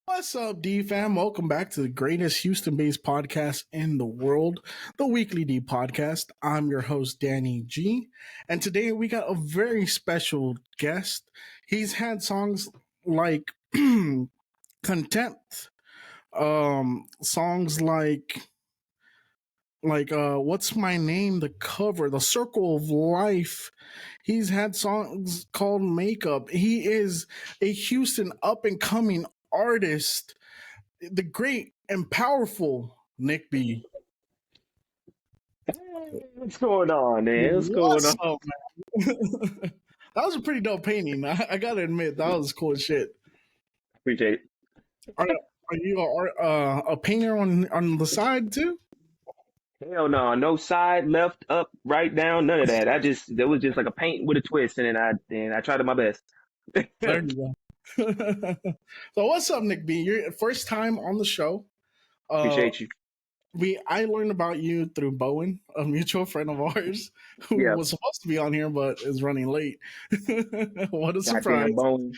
What's up, D fam? Welcome back to the greatest Houston based podcast in the world, the Weekly D Podcast. I'm your host, Danny G. And today we got a very special guest. He's had songs like Contempt, songs like What's My Name, The Cover, The Circle of Life. He's had songs called Makeup. He is a Houston up and coming artist, the great and powerful Nick B. Hey, what's going on, man? What's going What's on? up, man? That was a pretty dope painting. I gotta admit, that was cool as shit. Appreciate it. Are you a painter on the side too? Hell no, no side, left, up, right, down, none of that. There was just like a paint with a twist, and I tried my best. There you go. So what's up, Nick B? Your first time on the show. Uh, Appreciate you. I learned about you through Bowen, a mutual friend of ours, who Yeah, was supposed to be on here but is running late. What a goddamn surprise! bone.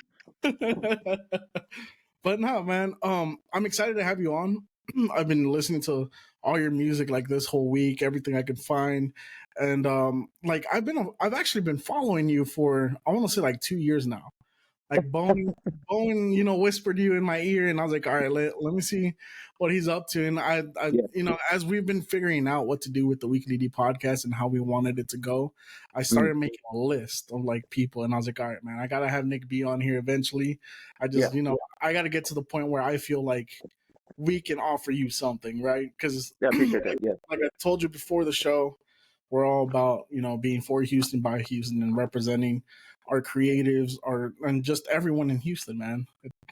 But no, man, I'm excited to have you on. I've been listening to all your music like this whole week, everything I could find, and like I've actually been following you for I want to say like 2 years now. Like Bowen, whispered you in my ear, and I was like, all right, let me see what he's up to. And Yeah. as we've been figuring out what to do with the Weekly D podcast and how we wanted it to go, I Mm, started making a list of like people, and I was like, all right, man, I gotta have Nick B on here eventually. I yeah, just, I gotta get to the point where I feel like we can offer you something, right? Because yeah, like appreciate that. Yeah, I told you before the show, we're all about being for Houston by Houston and representing our creatives, and just everyone in Houston, man.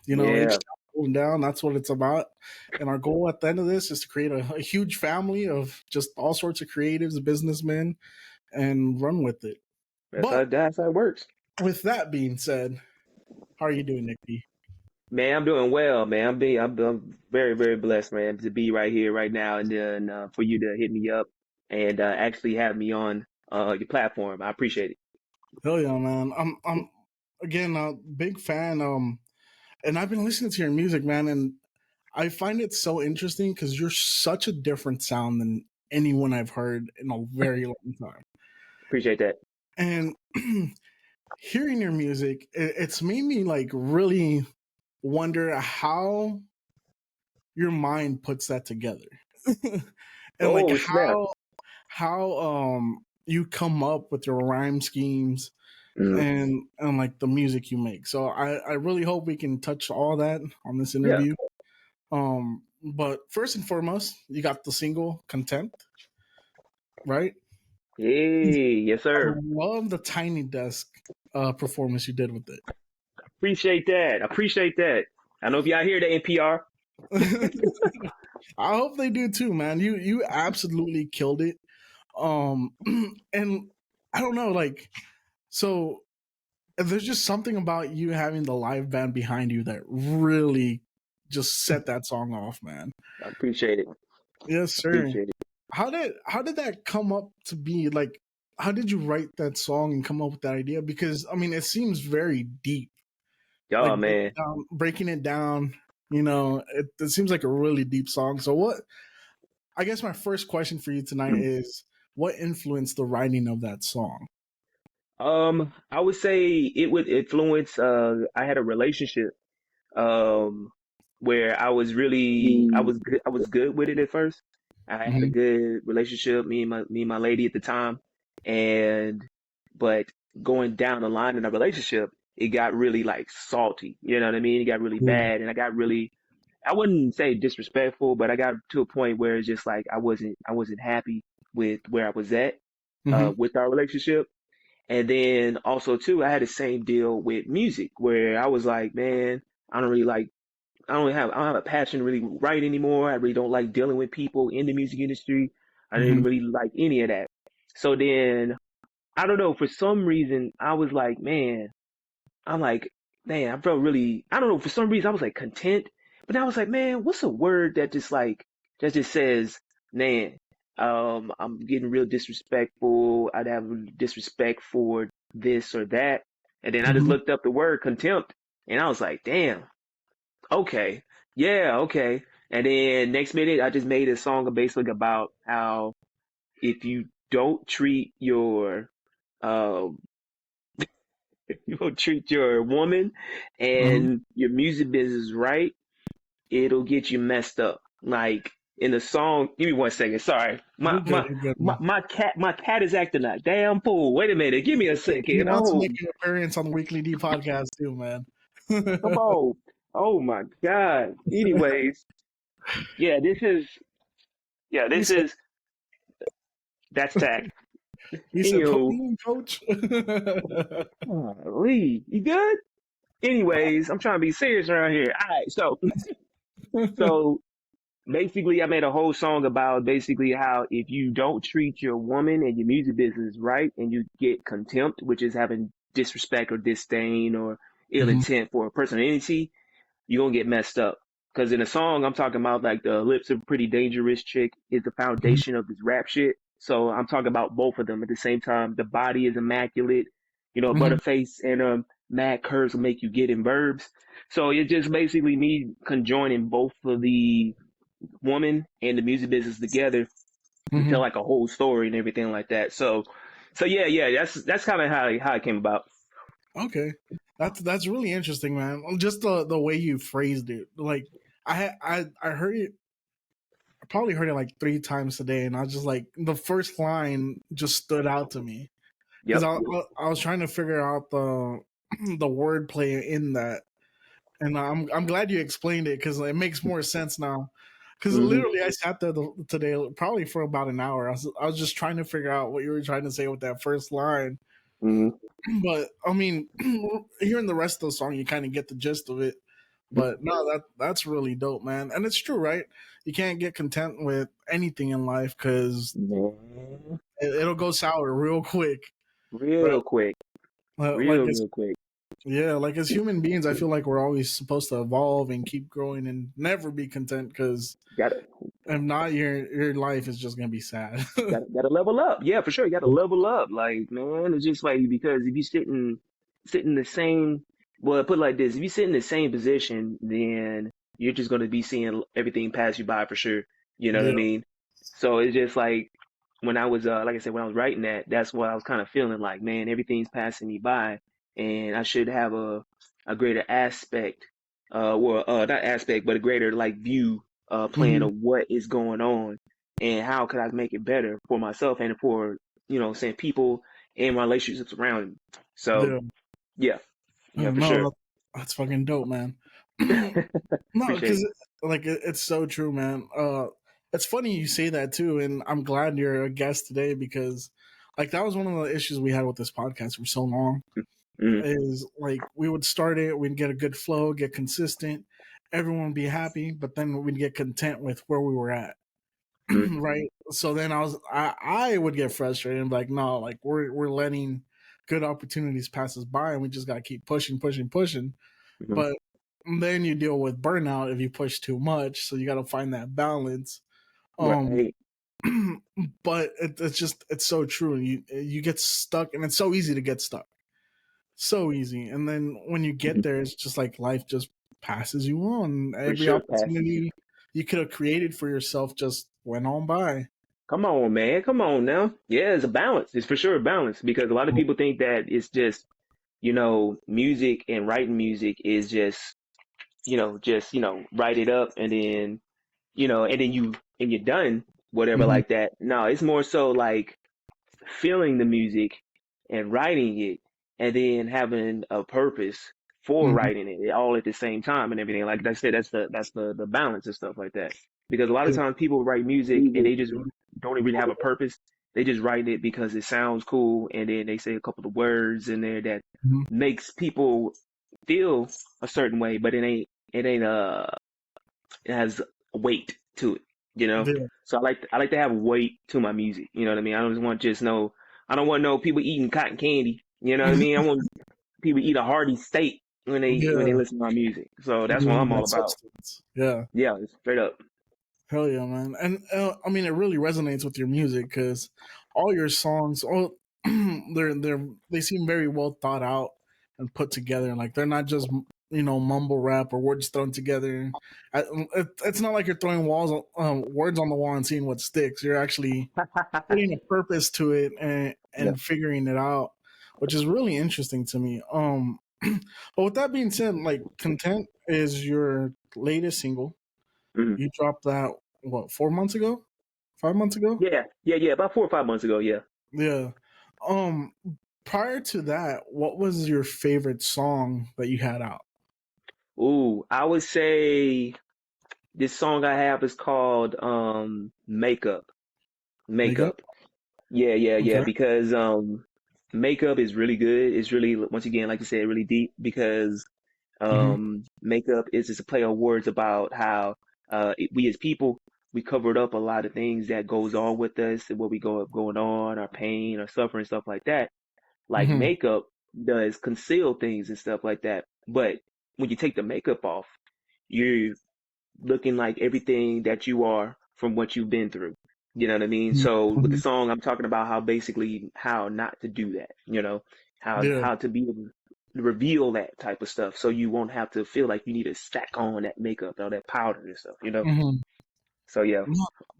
H yeah. Town going down. That's what it's about. And our goal at the end of this is to create a huge family of just all sorts of creatives, businessmen, and run with it. But That's how it works. with that being said, how are you doing, Nick B? Man, I'm doing well, man. I'm very, very blessed, man, to be right here, right now, and then for you to hit me up and actually have me on your platform. I appreciate it. Hell yeah, man. I'm again a big fan. And I've been listening to your music, man, and I find it so interesting because you're such a different sound than anyone I've heard in a very long time. Appreciate that. And hearing your music, it's made me like really wonder how your mind puts that together, and like Oh, snap. how you come up with your rhyme schemes Mm, and like the music you make. So I really hope we can touch all that on this yeah. interview. But first and foremost, you got the single "Contempt," right? Hey, yes, I sir. love the Tiny Desk performance you did with Appreciate that. Appreciate that. I know if y'all hear the NPR. it. I hope they do too, man. You absolutely killed it. Um, and I don't know, like, so there's just something about you having the live band behind you that really just set that song off, man. I appreciate it. Yes, sir. Appreciate it. How did that come up to be? Like, how did you write that song and come up with that idea? Because I mean, it seems very deep. Y'all, Like man. breaking it down. It seems like a really deep song. So what? I guess my first question for you tonight is, what influenced the writing of that song? I would say it would influence. I had a relationship um where I was good with it at first. I had a Hmm. good relationship, me and my lady at the time, and but going down the line in a relationship, it got really like salty. You know what I mean? It got really Yeah. bad, and I wouldn't say disrespectful, but I got to a point where it's just like I wasn't happy with where I was at Hmm. with our relationship. And then also too, I had the same deal with music where I was like, man, I don't really like I don't have a passion to really write anymore. I really don't like dealing with people in the music industry. I didn't Hmm. really like any of that. So then I don't know, for some reason I was like, I'm like, man, I felt really, I don't know, for some reason I was like content, but then I was like, man, what's a word that just says, man, I'm getting real disrespectful. I'd have disrespect for this or that. And then I just Hmm. looked up the word contempt and I was like, damn, okay. Yeah, okay. And then next minute, I just made a song basically about how if you don't treat your um if you don't treat your woman Hmm. and your music business right, it'll get you messed up. Like in the song, give me 1 second. Sorry, You're good. You're good, man. my cat is acting a damn fool. Wait a minute, give me a He second. wants to Oh, make an appearance on the Weekly D podcast too, man. come on. Oh my God. Anyways, yeah, he this said, is that's tact. he said, put Anywho, me in, coach. Lee, you good? Anyways, I'm trying to be serious around here. All right, so basically, I made a whole song about basically how if you don't treat your woman and your music business right, and you get contempt, which is having disrespect or disdain or ill Hmm. intent for a person or entity, you're gonna get messed up. Because in a song, I'm talking about like the lips of a pretty dangerous chick is the foundation of this rap shit. So I'm talking about both of them at the same time. The body is immaculate, Hmm. butterface and mad curves will make you get in verbs. So it's just basically me conjoining both of the woman and the music business together to tell Hmm. like a whole story and everything like that. So yeah, that's kind of how it came about. Okay, that's really interesting, man. Just the way you phrased it, like I heard it. I probably heard it like 3 times today, and I was just like the first line just stood out to me because Yep. I was trying to figure out the the wordplay in that, and I'm glad you explained it because it makes more sense now. Because Hmm. literally, I sat there today probably for about an hour. I was just trying to figure out what you were trying to say with that first line. Hmm. But I mean, hearing the rest of the song, you kind of get the gist of it. But no, that's really dope, man. And it's true, right? You can't get content with anything in life because Man, it'll go sour real quick, right? real quick, Like real quick. yeah, like as human beings, I feel like we're always supposed to evolve and keep growing and never be content because Got if not, your life is just gonna be sad. gotta level up. Yeah, for sure. You gotta level up. Like, man, it's just like because if you sit in the same well, put it like this, if you sit in the same position, then you're just gonna be seeing everything pass you by for sure. You know what I Yeah. mean? So it's just like when I was like I said, when I was writing that, that's what I was kind of feeling like, man, everything's passing me by and I should have a greater aspect, not aspect, but a greater like view plan Hmm. of what is going on and how could I make it better for myself and for saying people and my relationships around me. So Yeah. yeah, yeah, for No, sure. that's fucking dope, man. No, Appreciate because it. like it's so true, man. It's funny you say that too, and I'm glad you're a guest today because like that was one of the issues we had with this podcast for so long. Mm, Is like we would start it, we'd get a good flow, get consistent, everyone would be happy, but then we'd get content with where we were at. mm, Right. So then I would get frustrated and be like, no, like we're letting good opportunities pass us by and we just gotta keep pushing, pushing, pushing. mm. But then you deal with burnout if you push too much. So you gotta find that balance. Um Right. but it's just it's so true. You get stuck and it's so easy to get stuck. So easy. And then when you get Mhm. there, it's just like life just passes you on. For Every sure, passes. opportunity you could have created for yourself just went on by. Come on, man. Come on now. Yeah, it's a balance. It's for sure a balance because a lot of people think that it's just, music and writing music is just write it up and then, and then you're done, whatever Mhm. like that. No, it's more so like feeling the music and writing it and then having a purpose for Mhm. writing it all at the same time and everything. Like I said, that's the balance and stuff like that. Because a lot of Yeah. times people write music and they just don't really have a purpose. They just write it because it sounds cool and then they say a couple of words in there that Mhm. makes people feel a certain way, but it ain't it has weight to it. Yeah. So I like to have weight to my music. You know what I mean? I don't just want just no. I don't want no people eating cotton candy. You know what I mean? I want people to eat a hearty steak when they Yeah. listen to my music. So that's You what need I'm all that about. substance. Yeah. Yeah, it's straight up. Hell yeah, man. And I mean, it really resonates with your music because all your songs, all they seem very well thought out and put together. Like they're not just mumble rap or words thrown together. It's not like you're throwing words on the wall and seeing what sticks. You're actually putting a purpose to it Yeah. and figuring it out, which is really interesting to me. But with that being said, like Content is your latest single. Mhm. You dropped that what 4 months ago, 5 months ago? Yeah. About 4 or 5 months ago. Yeah. Yeah. Um, Prior to that, what was your favorite song that you had out? Ooh, I would say this song I have is called Makeup. Makeup. Makeup. Yeah, Okay. because Makeup is really good. It's really, once again, like you said, really deep because Mhm. Makeup is just a play on words about how we as people, we covered up a lot of things that goes on with us and what we going on, our pain, our suffering, stuff like that. Like Mhm. makeup does conceal things and stuff like that. But when you take the makeup off, you're looking like everything that you are from what you've been through. You know what I mean? So with the Mhm. song, I'm talking about how basically how not to do that. Yeah. How to be able to reveal that type of stuff, so you won't have to feel like you need to stack on that makeup or that powder and stuff. Mhm. So yeah,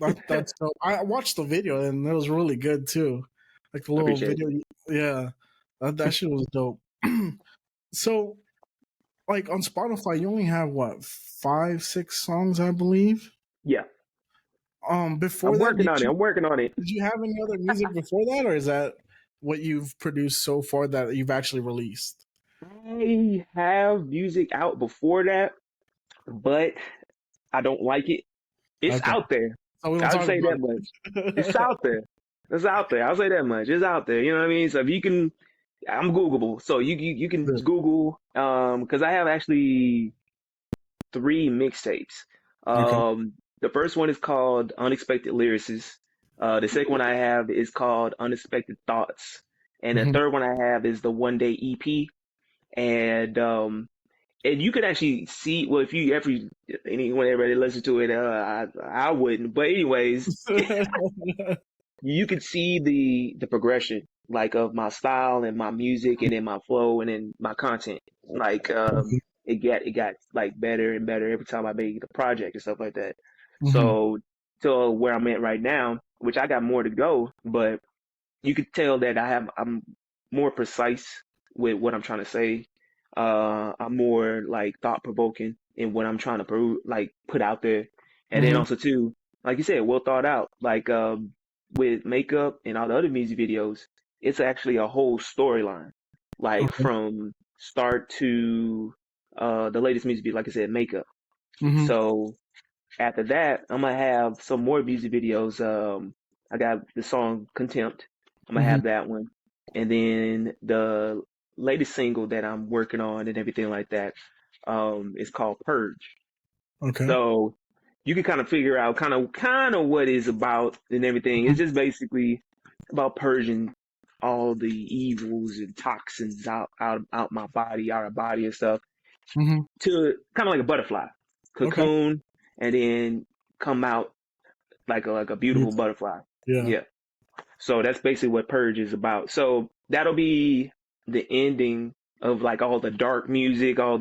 No, that's dope. I watched the video and it was really good too. Like the I little appreciate it. video. Yeah, that shit was dope. So, like on Spotify, you only have what 5, 6 songs, I believe. Yeah, Before I'm that, working on it. I'm working on it. did you have any other music before that, or is that what you've produced so far that you've actually released? I have music out before that, but I don't like it. It's Okay, out there. so we don't I'll talk say about that much. It's it. out there. It's out there. I'll say that much. It's out there. You know what I mean? So if you can, I'm Googleable. So you can Yeah. Google because I have actually three mixtapes. Okay. The first one is called Unexpected Lyricists. The second one I have is called Unexpected Thoughts, and the Hmm. third one I have is the One Day EP. And you could actually see, well, if you ever anyone ever listen to it, I wouldn't. But anyways, you could see the progression like of my style and my music and then my flow and then my content. Like it got like better and better every time I made the project and stuff like that. Hmm. So to where I'm at right now, which I got more to go, but you could tell that I'm more precise with what I'm trying to say. I'm more like thought provoking in what I'm trying to like put out there, and then Hmm. also too, like you said, well thought out. Like with makeup and all the other music videos, it's actually a whole storyline, like Okay. from start to the latest music video, like I said, makeup. Hmm. So after that, I'm gonna have some more music videos. I got the song Contempt. I'm gonna Hmm. have that one, and then the latest single that I'm working on and everything like that is called Purge. Okay. So you can kind of figure out kind of what it's about and everything. It's Hmm. just basically about purging all the evils and toxins out my body, out of body and stuff, Hmm. to kind of like a butterfly Okay. cocoon and then come out like a beautiful Beautiful. butterfly. Yeah. Yeah. So that's basically what Purge is about. So that'll be the ending of like all the dark music, Uh all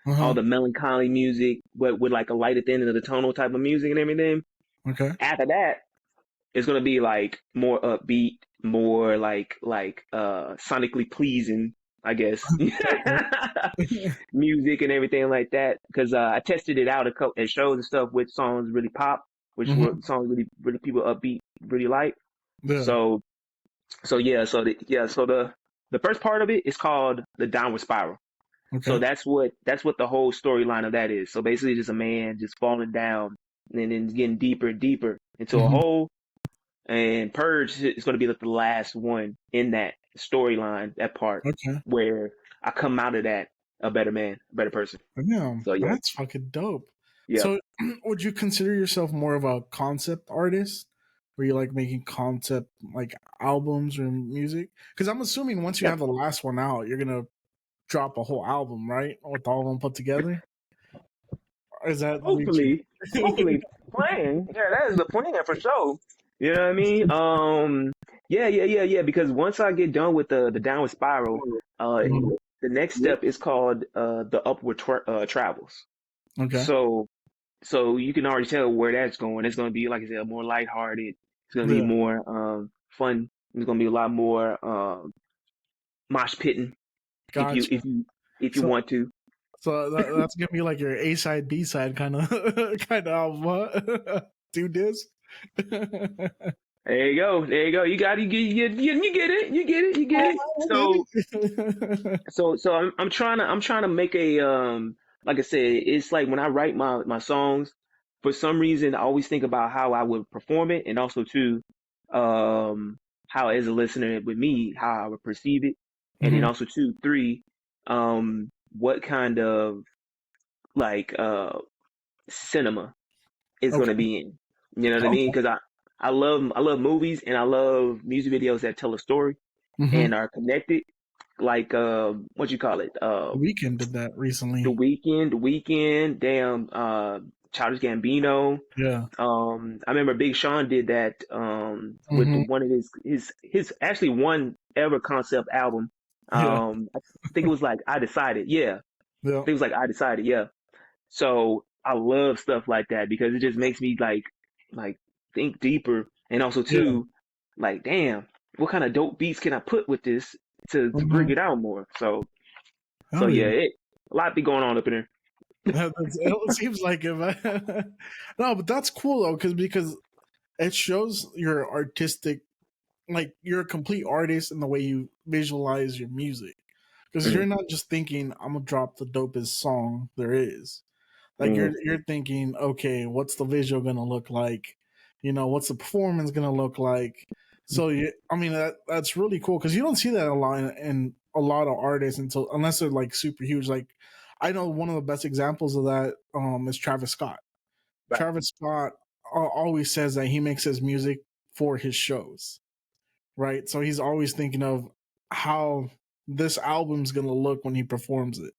huh. the melancholy music, but with like a light at the end of the tunnel type of music and everything. Okay. After that, it's gonna be like more upbeat, more like sonically pleasing, I guess. Okay. Music and everything like that. Because I tested it out at shows and stuff, which songs really pop, which were Hmm. songs really people upbeat really like. Yeah. So so the first part of it is called the downward spiral. So Okay. that's what the whole storyline of that is. So basically, just a man just falling down and then getting deeper and deeper into a Hmm. hole. And Purge is going to be like the last one in that storyline, that part Okay. where I come out of that a better man, a better person. Damn, So yeah, that's fucking dope. yeah. So, would you consider yourself more of a concept artist, where you like making concept like albums or music? Because I'm assuming once you Yeah. have the last one out, you're gonna drop a whole album, right? With all of them put together. Or is that reaching? Hopefully, plan. Yeah, that is the plan for sure. You know what I mean? Yeah. Because once I get done with the downward spiral, uh, Mhm. the next Yeah. step is called the travels. Okay. So so you can already tell where that's going. It's going to be, like I said, more lighthearted. It's going to be Yeah. more fun. It's going to be a lot more mosh pitting if you Gotcha. if you So want to. that's gonna be like your A side B side kind of kind of album, huh? Do this. There you go. There you go. You got it. You get it. You get it. You get it. I did So it. so I'm trying to make a like I said, it's like when I write my songs, for some reason I always think about how I would perform it, and also too um how as a listener with me how I would perceive it, and then Hmm. also too three what kind of like cinema is going to Okay. be in. You know what I mean? Okay. Because I love movies and I love music videos that tell a story Hmm. and are connected. Like what you call it? The Weekend did that The recently. Weekend, damn, Childish Gambino. Yeah. I remember Big Sean did that with Hmm. one of his actually one ever concept album. Yeah. I think it was like I Decided. Yeah, I Yeah. think it was like I Decided. Yeah. So I love stuff like that because it just makes me like think deeper, and also Yeah. too like damn, what kind of dope beats can I put with this to bring Hmm. it out more? So Hell yeah, yeah. a lot be going on up in there. It seems like it, man. No, but that's cool though, because it shows your artistic, like you're a complete artist in the way you visualize your music. Because you're Mm, not just thinking, I'm gonna drop the dopest song there is. Like mm, you're thinking, okay, what's the visual gonna look like? What's the performance gonna look like? So I mean, that's really cool because you don't see that a lot in a lot of artists until unless they're like super huge. Like I know one of the best examples of that is Travis Scott. right. Travis Scott always says that he makes his music for his shows, right? So he's always thinking of how this album's gonna look when he performs it.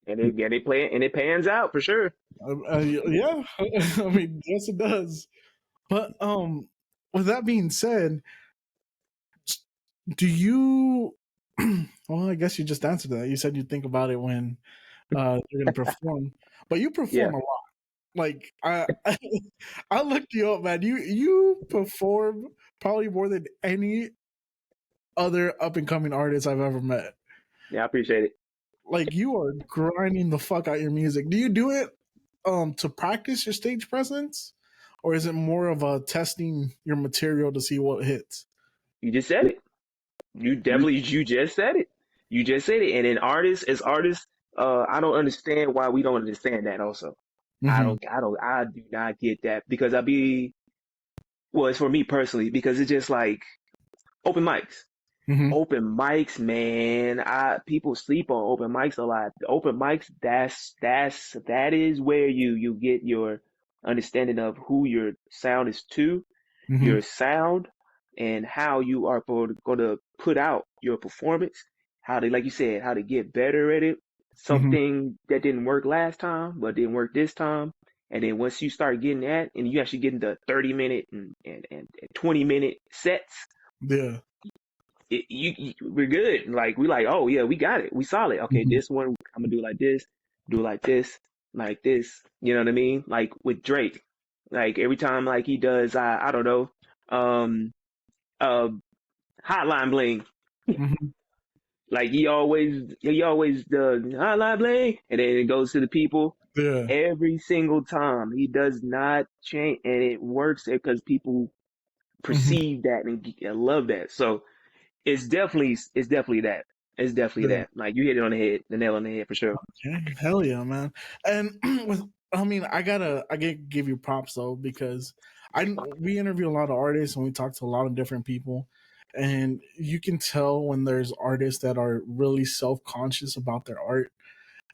And they play it and it pans out for sure. Yeah, I mean, yes, it does. But with that being said, do you? Well, I guess you just answered that. You said you think about it when you're gonna perform, but you Yeah, perform a lot. Like I looked you up, man. You perform probably more than any other up and coming artist I've ever met. yeah, I appreciate it. Like you are grinding the fuck out your music. Do you do it to practice your stage presence, or is it more of a testing your material to see what hits? You just said it. You just said it. You just said it. And in artists, as artists, I don't understand why we don't understand that also. Mm-hmm. I do not get that because well, it's for me personally because it's just like open mics. Mm-hmm. Open mics, man. People sleep on open mics a lot. Open mics, that is where you get your understanding of who your sound is to, Mm-hmm. your sound, and how you are going to put out your performance. How to, like you said, how to get better at it. Mm-hmm. Something that didn't work last time, but didn't work this time. And then once you start getting that, and you actually get into 30-minute and 20-minute sets, Yeah. we're good. Like we like, oh yeah, we got it. We solid. Okay, Mm-hmm. this one I'm gonna do like this, do like this, like this. You know what I mean? Like with Drake, like every time like he does, I don't know, um, uh, Hotline Bling. Mm-hmm. Like he always does Hotline Bling, and then it goes to the people. Yeah. Every single time he does not change, and it works because people Mm-hmm. perceive that and love that. So it's definitely that. It's definitely Yeah. that. Like you hit it on the head, the nail on the head for sure. Okay. Hell yeah, man. And with, I mean, I get give you props though because we interview a lot of artists and we talk to a lot of different people, and you can tell when there's artists that are really self conscious about their art,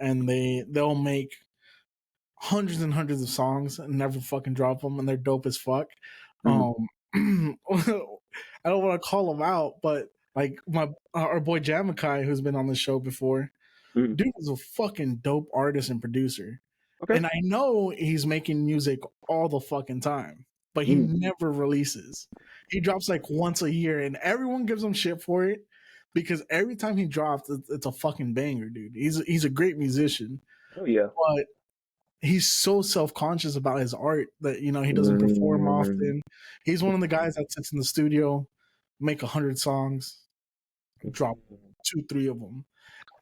and they'll make hundreds and hundreds of songs and never fucking drop them, and they're dope as fuck. Mm, Um, I don't want to call them out, but like our boy Jamakai, who's been on the show before, mm, dude is a fucking dope artist and producer. okay. And I know he's making music all the fucking time, but he Mm, never releases. He drops like once a year and everyone gives him shit for it. because every time he drops, it's a fucking banger, dude. He's a great musician, Oh yeah. but he's so self conscious about his art that he doesn't perform Mm, often. He's one of the guys that sits in the studio, make 100 songs, drop 2, 3 of them,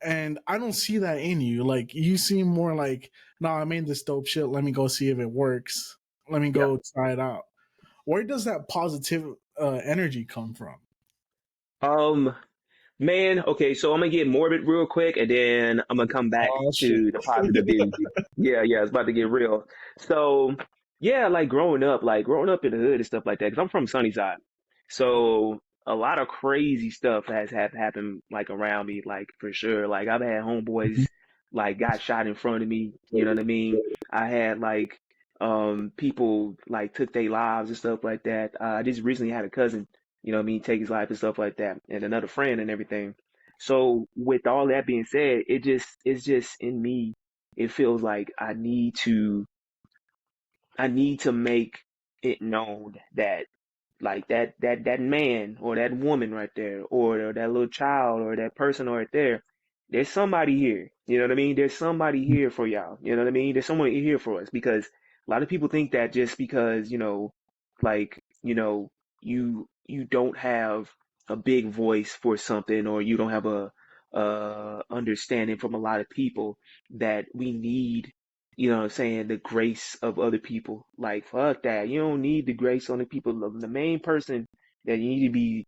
and I don't see that in you. Like you seem more like, nah, I made this dope shit. Let me go see if it works. Let me yeah. go try it out. Where does that positive energy come from? Um, Man, okay, so I'm gonna get morbid real quick, and then I'm gonna come back Oh shit. to the positive energy. Yeah, yeah, it's about to get real. So, yeah, like growing up in the hood and stuff like that, because I'm from Sunnyside. So a lot of crazy stuff has have happened like around me, like for sure. Like I've had homeboys like got shot in front of me, you know what I mean? I had like people like took their lives and stuff like that. I just recently had a cousin, you know what I mean, take his life and stuff like that, and another friend and everything. So with all that being said, it's just in me, it feels like I need to make it known that like that man or that woman right there or that little child or that person right there, there's somebody here. You know what I mean? There's somebody here for y'all. You know what I mean? There's someone here for us because a lot of people think that just because, like, you don't have a big voice for something or you don't have a understanding from a lot of people that we need, you know what I'm saying, the grace of other people. Like, fuck that. You don't need the grace on the people. The main person that you need to be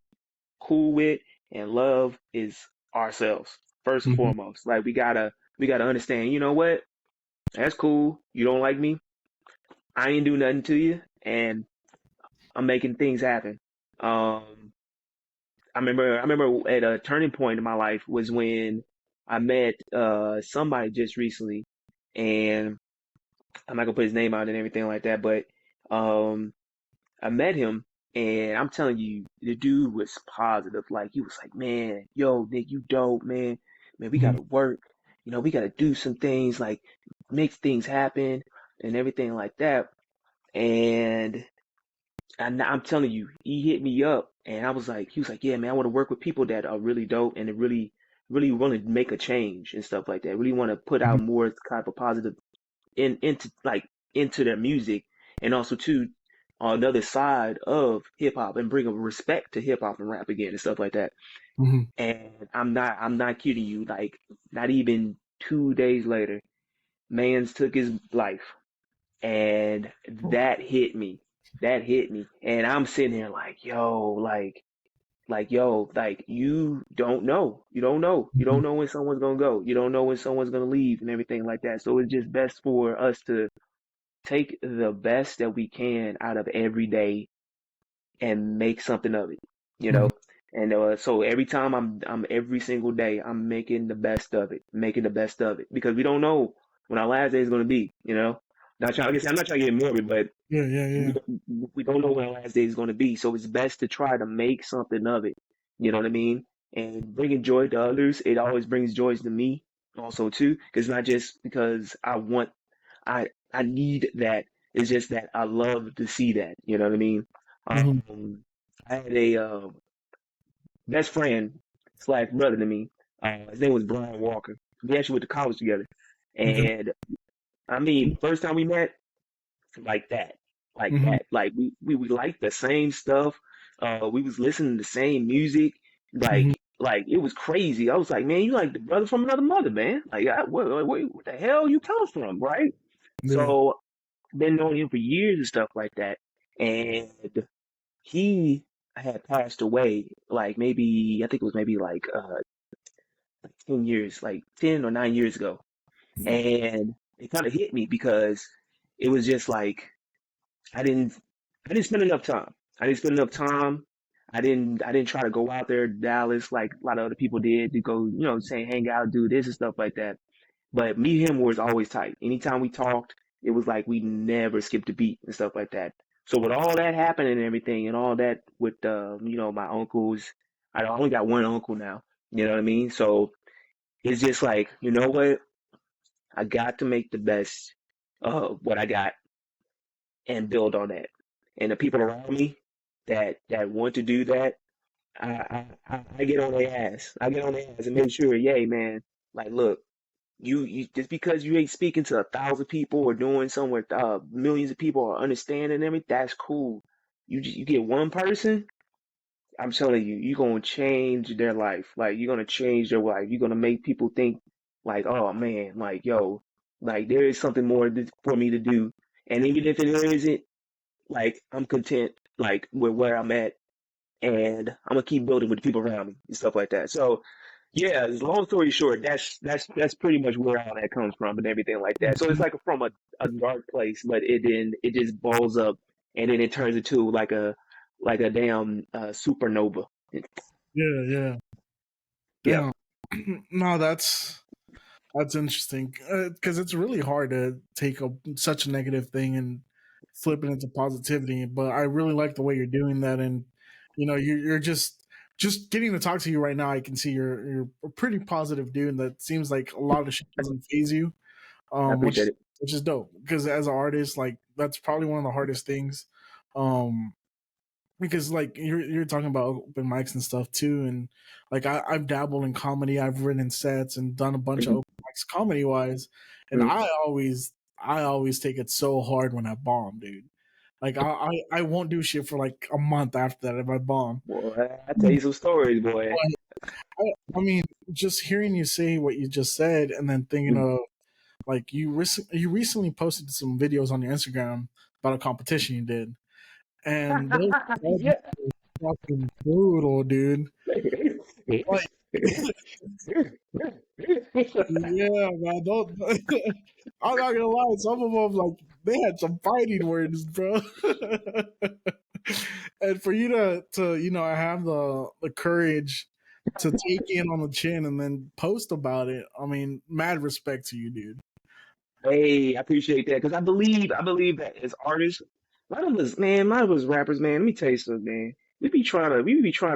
cool with and love is ourselves, first and Mhm, foremost. Like, we gotta understand, you know what? That's cool. You don't like me. I ain't do nothing to you, and I'm making things happen. Um, I remember at a turning point in my life was when I met somebody just recently, and I'm not gonna put his name out and everything like that, but um, I met him, and I'm telling you, the dude was positive. Like he was like, "Man, yo, Nick, you dope, man. Man, we mhm, gotta work. We gotta do some things, like make things happen and everything like that." And I'm telling you, he hit me up, and he was like, "Yeah, man, I want to work with people that are really dope and that really, really want to make a change and stuff like that. Really want to put mhm, out more type of positive into their music, and also too on another side of hip hop and bring a respect to hip hop and rap again and stuff like that." mhm, And I'm not kidding you, like not even 2 days later, Mans took his life, and that hit me. That hit me, and I'm sitting here like, yo, like you don't know, you don't mhm, know when someone's gonna go, you don't know when someone's gonna leave and everything like that. So it's just best for us to take the best that we can out of every day and make something of it, you mhm, know. And so every time I'm every single day I'm making the best of it, making the best of it because we don't know when our last day is going to be, you know. Not trying, I'm not trying to get morbid, but yeah, yeah, we yeah. we don't know when our last day is going to be. So it's best to try to make something of it. You know what I mean? And bringing joy to others, it always brings joy to me also too, because not just because I need that. It's just that I love to see that. You know what I mean? Mhm, I had a best friend slash brother to me. His name was Brian Walker. We actually went to college together, okay. and I mean, first time we met, like that, Mhm, like we liked the same stuff. We was listening to the same music. mhm, Like it was crazy. I was like, man, you like the brother from another mother, man. Like, what the hell you come from, right? yeah. So been knowing him for years and stuff like that. And he had passed away like maybe I think it was maybe like 10 years, like 10 or 9 years ago. And it kind of hit me because it was just like I didn't I didn't spend enough time. I didn't spend enough time. I didn't try to go out there to Dallas like a lot of other people did to go, say hang out, do this and stuff like that. But me and him was always tight. Anytime we talked, it was like we never skipped a beat and stuff like that. So with all that happening and everything and all that with my uncles, I only got one uncle now. You know what I mean? So it's just like, you know what? I got to make the best of what I got and build on that. And the people around me that want to do that, I get on their ass. I get on their ass and make sure, yay, man. Like, look, you just because you ain't speaking to 1,000 people or doing something where millions of people are understanding everything, that's cool. You get one person, I'm telling you, you're gonna change their life. Like you're gonna change their life. You're gonna make people think like, oh man, like yo, like there is something more for me to do. And even if it isn't, like I'm content like with where I'm at, and I'm gonna keep building with the people around me and stuff like that. So yeah, long story short, that's pretty much where all that comes from and everything like that. So it's like from a dark place, but it just balls up and then it turns into like a damn supernova. Yeah, yeah. Yeah. Damn. No, that's interesting because it's really hard to take such a negative thing and flip it into positivity. But I really like the way you're doing that, and you're just getting to talk to you right now. I can see you're a pretty positive dude. That seems like a lot of shit doesn't phase you, I which appreciate it. which is dope. Because as an artist, like that's probably one of the hardest things. Um, because like you're talking about open mics and stuff too, and like I've dabbled in comedy, I've written sets and done a bunch of Mhm, open mics comedy wise, and mhm. I always take it so hard when I bomb, dude. Like I won't do shit for like a month after that if I bomb. Boy, I tell you some stories, boy. I mean, just hearing you say what you just said, and then thinking Mhm. of like you recently posted some videos on your Instagram about a competition you did, and those Yeah. fucking brutal, dude. Like, yeah, man. Don't. I'm not gonna lie. Some of them, like, they had some fighting words, bro. And for you to have the courage to take in on the chin and then post about it, I mean, mad respect to you, dude. Hey, I appreciate that because I believe that as artists, a lot of us rappers, man. Let me tell you something, man. We be trying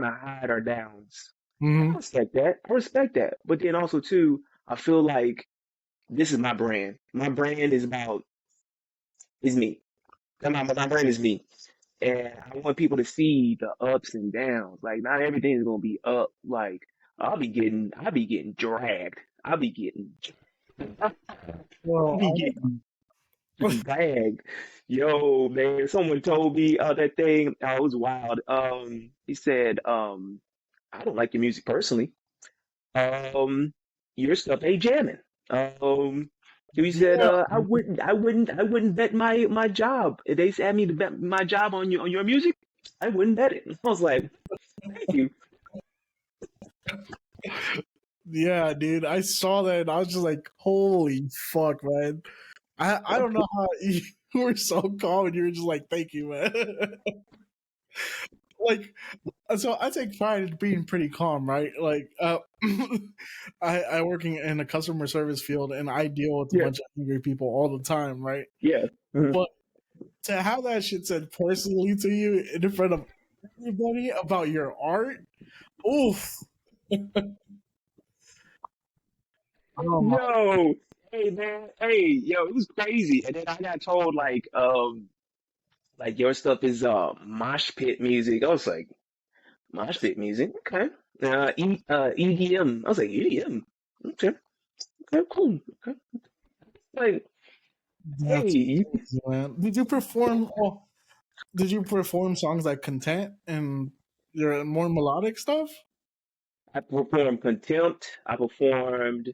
to hide our downs. And I Hmm. respect that. I respect that. But then also too, I feel like this is my brand. My brand is me. My brand is me. And I want people to see the ups and downs. Like not everything is gonna be up. Like I'll be getting dragged. I'll be Well, getting dragged. Yo, man, someone told me that thing. Oh, it was wild. He said, I don't like your music personally. Um, your stuff ain't jamming. Um, he said, yeah, I wouldn't bet my job. If they asked me to bet my job on your music, I wouldn't bet it. I was like, thank you. yeah, dude. I saw that and I was just like, holy fuck, man. I don't know how you were so calm and you were just like, thank you, man. Like, so I take pride in being pretty calm, right? Like, I working in a customer service field and I deal with a Yeah, bunch of angry people all the time, right? yeah. Mhm. But to have that shit said personally to you in front of everybody about your art, oof. Oh my. Yo, hey man, hey, yo, it was crazy. And then I got told like your stuff is mosh pit music. I was like, mosh pit music, okay. EDM. I was like, EDM. Okay, okay, cool. Okay. Like, hey, That's crazy, man. Did you perform songs like Content and your more melodic stuff? I performed Contempt. I performed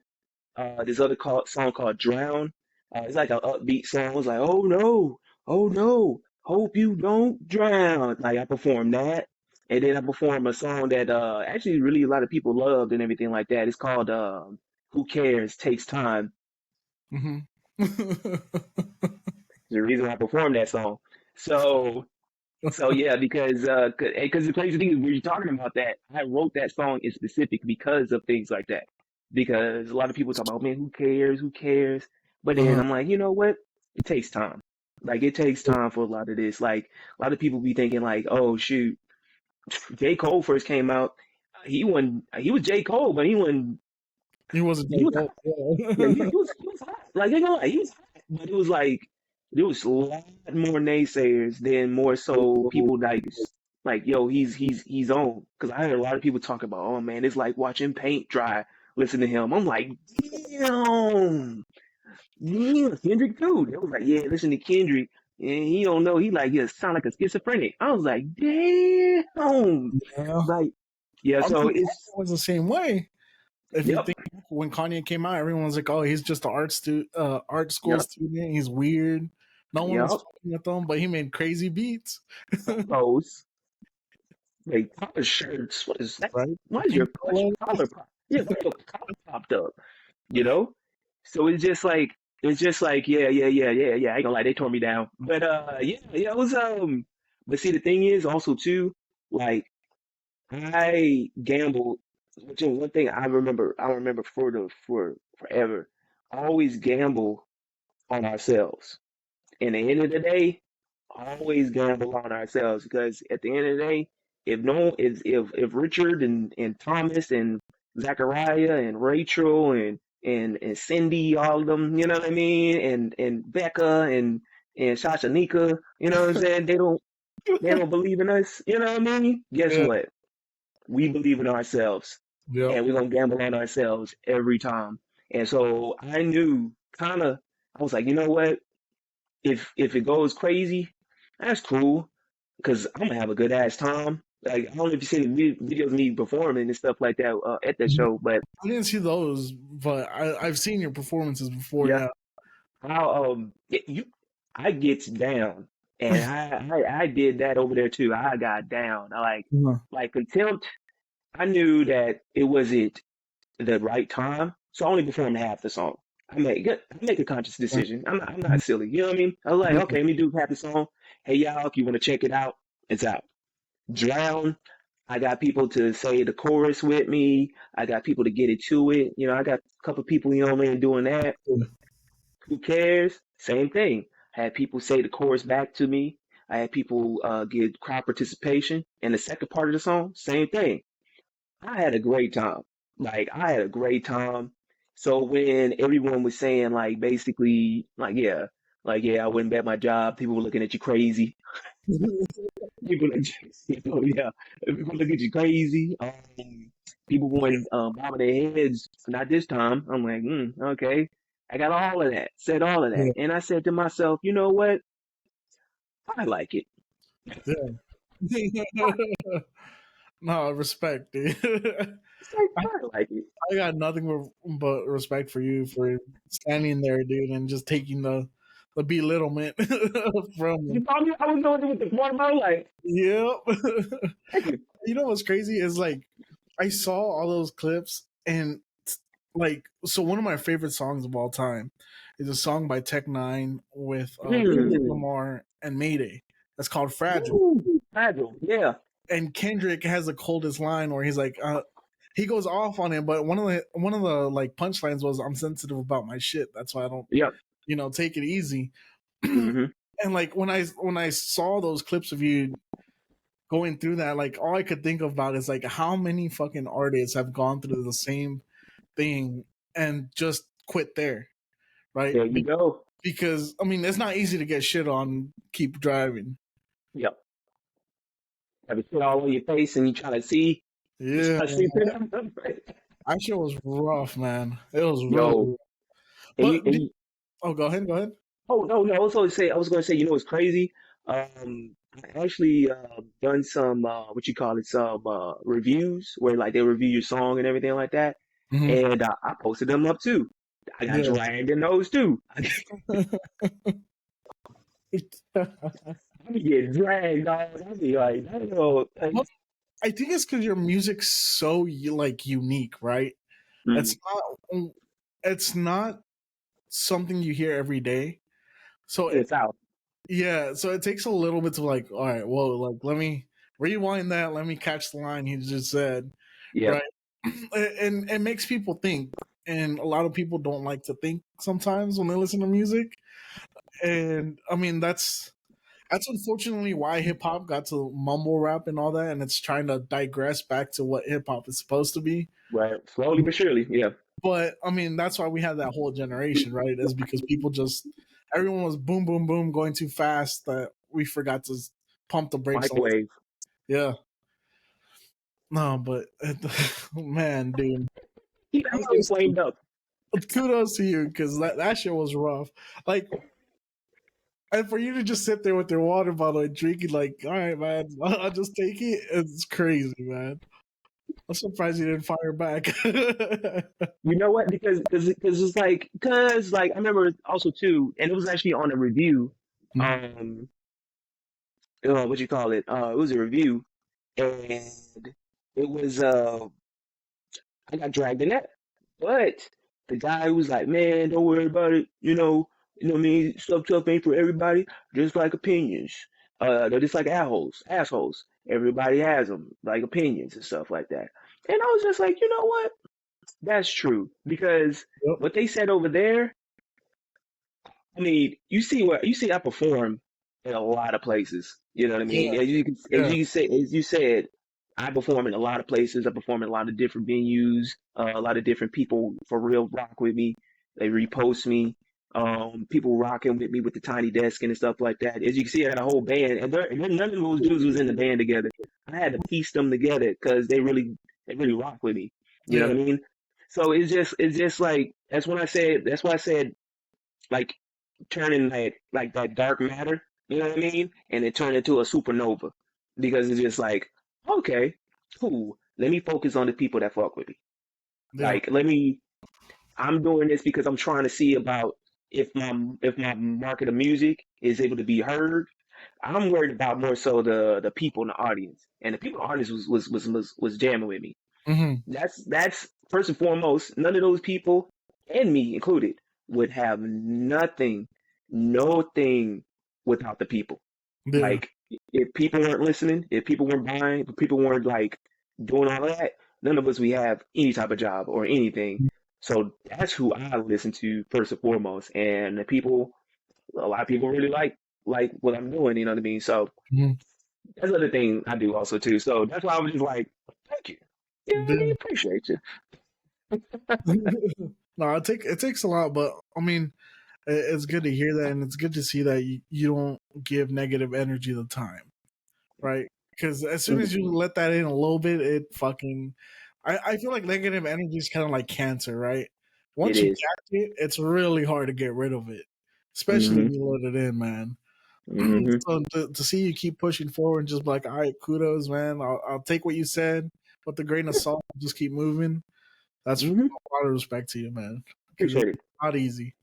this other song called Drown. It's like an upbeat song. It was like, oh no, hope you don't drown. Like I performed that. And then I performed a song that actually really a lot of people loved and everything like that. It's called Who Cares Takes Time. Hmm. The reason I performed that song. So so yeah, because the crazy thing is when you're talking about that, I wrote that song in specific because of things like that. Because a lot of people talk about, man, who cares? Who cares? But then Uh, I'm like, you know what? It takes time. Like it takes time for a lot of this. Like a lot of people be thinking like, oh shoot, J. Cole first came out, he was J. Cole, but he wasn't he J. was Cole. yeah, Yeah. he was hot. Like, ain't gonna lie, he was hot. But it was like, there was a lot more naysayers than more so people like, Like, yo, he's on. Because I heard a lot of people talk about, oh man, it's like watching paint dry. Listen to him. I'm like, damn, yeah, Kendrick too. They was like, yeah, listen to Kendrick, and he don't know. He like, yeah, sound like a schizophrenic. I was like, damn, Yeah. like, yeah. I So mean, it's, Kanye was the same way. If you yep, think when Kanye came out, everyone was like, "Oh, he's just an art school yep, student. He's weird. No one was yep. fucking with him, but he made crazy beats." Those like collar shirts. What is that? Right? Why The is pink your polo. collar pop? Yeah, why your collar popped up? You know. So it's just like yeah. I ain't gonna lie, they tore me down. But yeah, it was But see, the thing is also too, like I gambled. Which is one thing I remember for forever. I always gamble on ourselves. In the end of the day, always gamble on ourselves because at the end of the day, if no if Richard and Thomas and Zachariah and Rachel and Cindy, all of them, you know what I mean, and Becca and Shashanika, you know what I'm saying, they don't believe in us, you know what I mean? Guess Yeah. what? We believe in ourselves Yep. and we're gonna gamble on ourselves every time. And so I knew kind of I was like, you know what? If it goes crazy, that's cool because I'm gonna have a good ass time. Like I don't know if you see the videos of me performing and stuff like that at that show, but I didn't see those, but I've seen your performances before. yeah, Yeah. how you I gets down and I did that over there too. I got down. I Uh-huh. like Contempt. I knew that it wasn't the right time, so I only performed half the song. I make a conscious decision. I'm not silly. You know what I mean? I was like, okay, let me do half the song. Hey y'all, if you want to check it out, it's out. Drown. I got people to say the chorus with me. I got people to get it to it. You know, I got a couple people, you know what I mean, doing that. Who cares? Same thing. I had people say the chorus back to me. I had people get crowd participation. And the second part of the song, same thing. I had a great time. Like I had a great time. So when everyone was saying like basically like yeah, I wouldn't bet my job. People were looking at you crazy. People, yeah, people look at you crazy. People going bobbing their heads. Not this time. I'm like, okay. I got all of that. Said all of that, Yeah. and I said to myself, you know what? I like it. Yeah. No, respect, dude. It's like I, I like it. I got nothing but respect for you for standing there, dude, and just taking the belittlement from You them. thought me? I was doing it with the watermelon. Like, Yep. thank you. You know what's crazy is like I saw all those clips and like so one of my favorite songs of all time is a song by Tech Nine with Hmm. Kendrick Lamar and Mayday. That's called Fragile. Woo. Fragile. Yeah. And Kendrick has the coldest line where he's like, he goes off on it, but one of the like punchlines was, "I'm sensitive about my shit. That's why I don't, Yep. take it easy." Hmm. And like when I saw those clips of you going through that, like all I could think about is like how many fucking artists have gone through the same thing and just quit there, right? There you go. Because I mean, it's not easy to get shit on. Keep driving. Yep. Have it shit all over your face and you Yeah, try to see through them. that shit was rough, man. It was really Yo. rough. And you, But and you, oh, go ahead, go ahead. oh no, no, I was going to say, you know what's crazy? I actually done some what you call it, some reviews where like they review your song and everything like that, Hmm. and I posted them up too. I got Yeah. dragged in those too. I be getting dragged, dog. I be like, I don't know. Well, I think it's because your music's so like unique, right? Mm, It's not something you hear every day. So it's out. yeah, so it takes a little bit to like, all right, well, like let me rewind that. Let me catch the line he just said, Yep. right? And it makes people think, and a lot of people don't like to think sometimes when they listen to music. And I mean, that's unfortunately why hip hop got to mumble rap and all that, and it's trying to digress back to what hip hop is supposed to be. Right. Slowly but surely. Yeah. But I mean, that's why we had that whole generation, right? Is because people just everyone was boom, boom, boom going too fast that we forgot to pump the brakes on. Microwave. Yeah. No, but man, dude, Keep everything kudos to, flamed up. kudos to you because that shit was rough. Like, and for you to just sit there with your water bottle and drink it, like, all right, man, I'll just take it. It's crazy, man. I'm surprised you didn't fire back. You know what? Because it's like I remember also too, and it was actually on a review. Mhm. Um, what you call it? It was a review, and it was I got dragged in that. But the guy was like, "Man, don't worry about it. What I mean, stuff tough ain't for everybody. Just like opinions. They're just like assholes. Everybody has them, like opinions and stuff like that." And I was just like, you know what? That's true because Yep. what they said over there. I mean, you see I perform in a lot of places. You know what I mean? Yeah. As Yeah. you say, as you said, I perform in a lot of places. I perform in a lot of different venues. A lot of different people for real rock with me. They repost me. People rocking with me with the tiny desk and stuff like that. As you can see, I got a whole band, and none of those dudes was in the band together. I had to piece them together because they really rock with me. You know Yeah. what I mean? So it's just like that's why I said like turning like that dark matter, you know what I mean? And it turned into a supernova because it's just like, okay, cool. Let me focus on the people that fuck with me. Yeah. Like, I'm doing this because I'm trying to see about if my market of music is able to be heard. I'm worried about more so the people in the audience, and the people in the audience was jamming with me. Hmm. That's first and foremost. None of those people, and me included, would have nothing, no thing without the people. Yeah. Like if people weren't listening, if people weren't buying, if people weren't like doing all that, none of us we have any type of job or anything. So that's who I listen to first and foremost. And the people, a lot of people really like what I'm doing. You know what I mean? So Hmm. that's another thing I do also too. So that's why I was just like, thank you. Yeah, I Yeah. mean, appreciate you. No, it takes a lot, but I mean, it's good to hear that, and it's good to see that you don't give negative energy the time, right? Because as soon as you let that in a little bit, it fucking. I feel like negative energy is kind of like cancer, right? It Once you is. catch it, it's really hard to get rid of it, especially Mm-hmm. when you let it in, man. Mm-hmm. So to see you keep pushing forward and just be like, all right, kudos, man. I'll take what you said with a grain of salt, just keep moving. That's Mm-hmm. a lot of respect to you, man, because it's Appreciate it. not easy.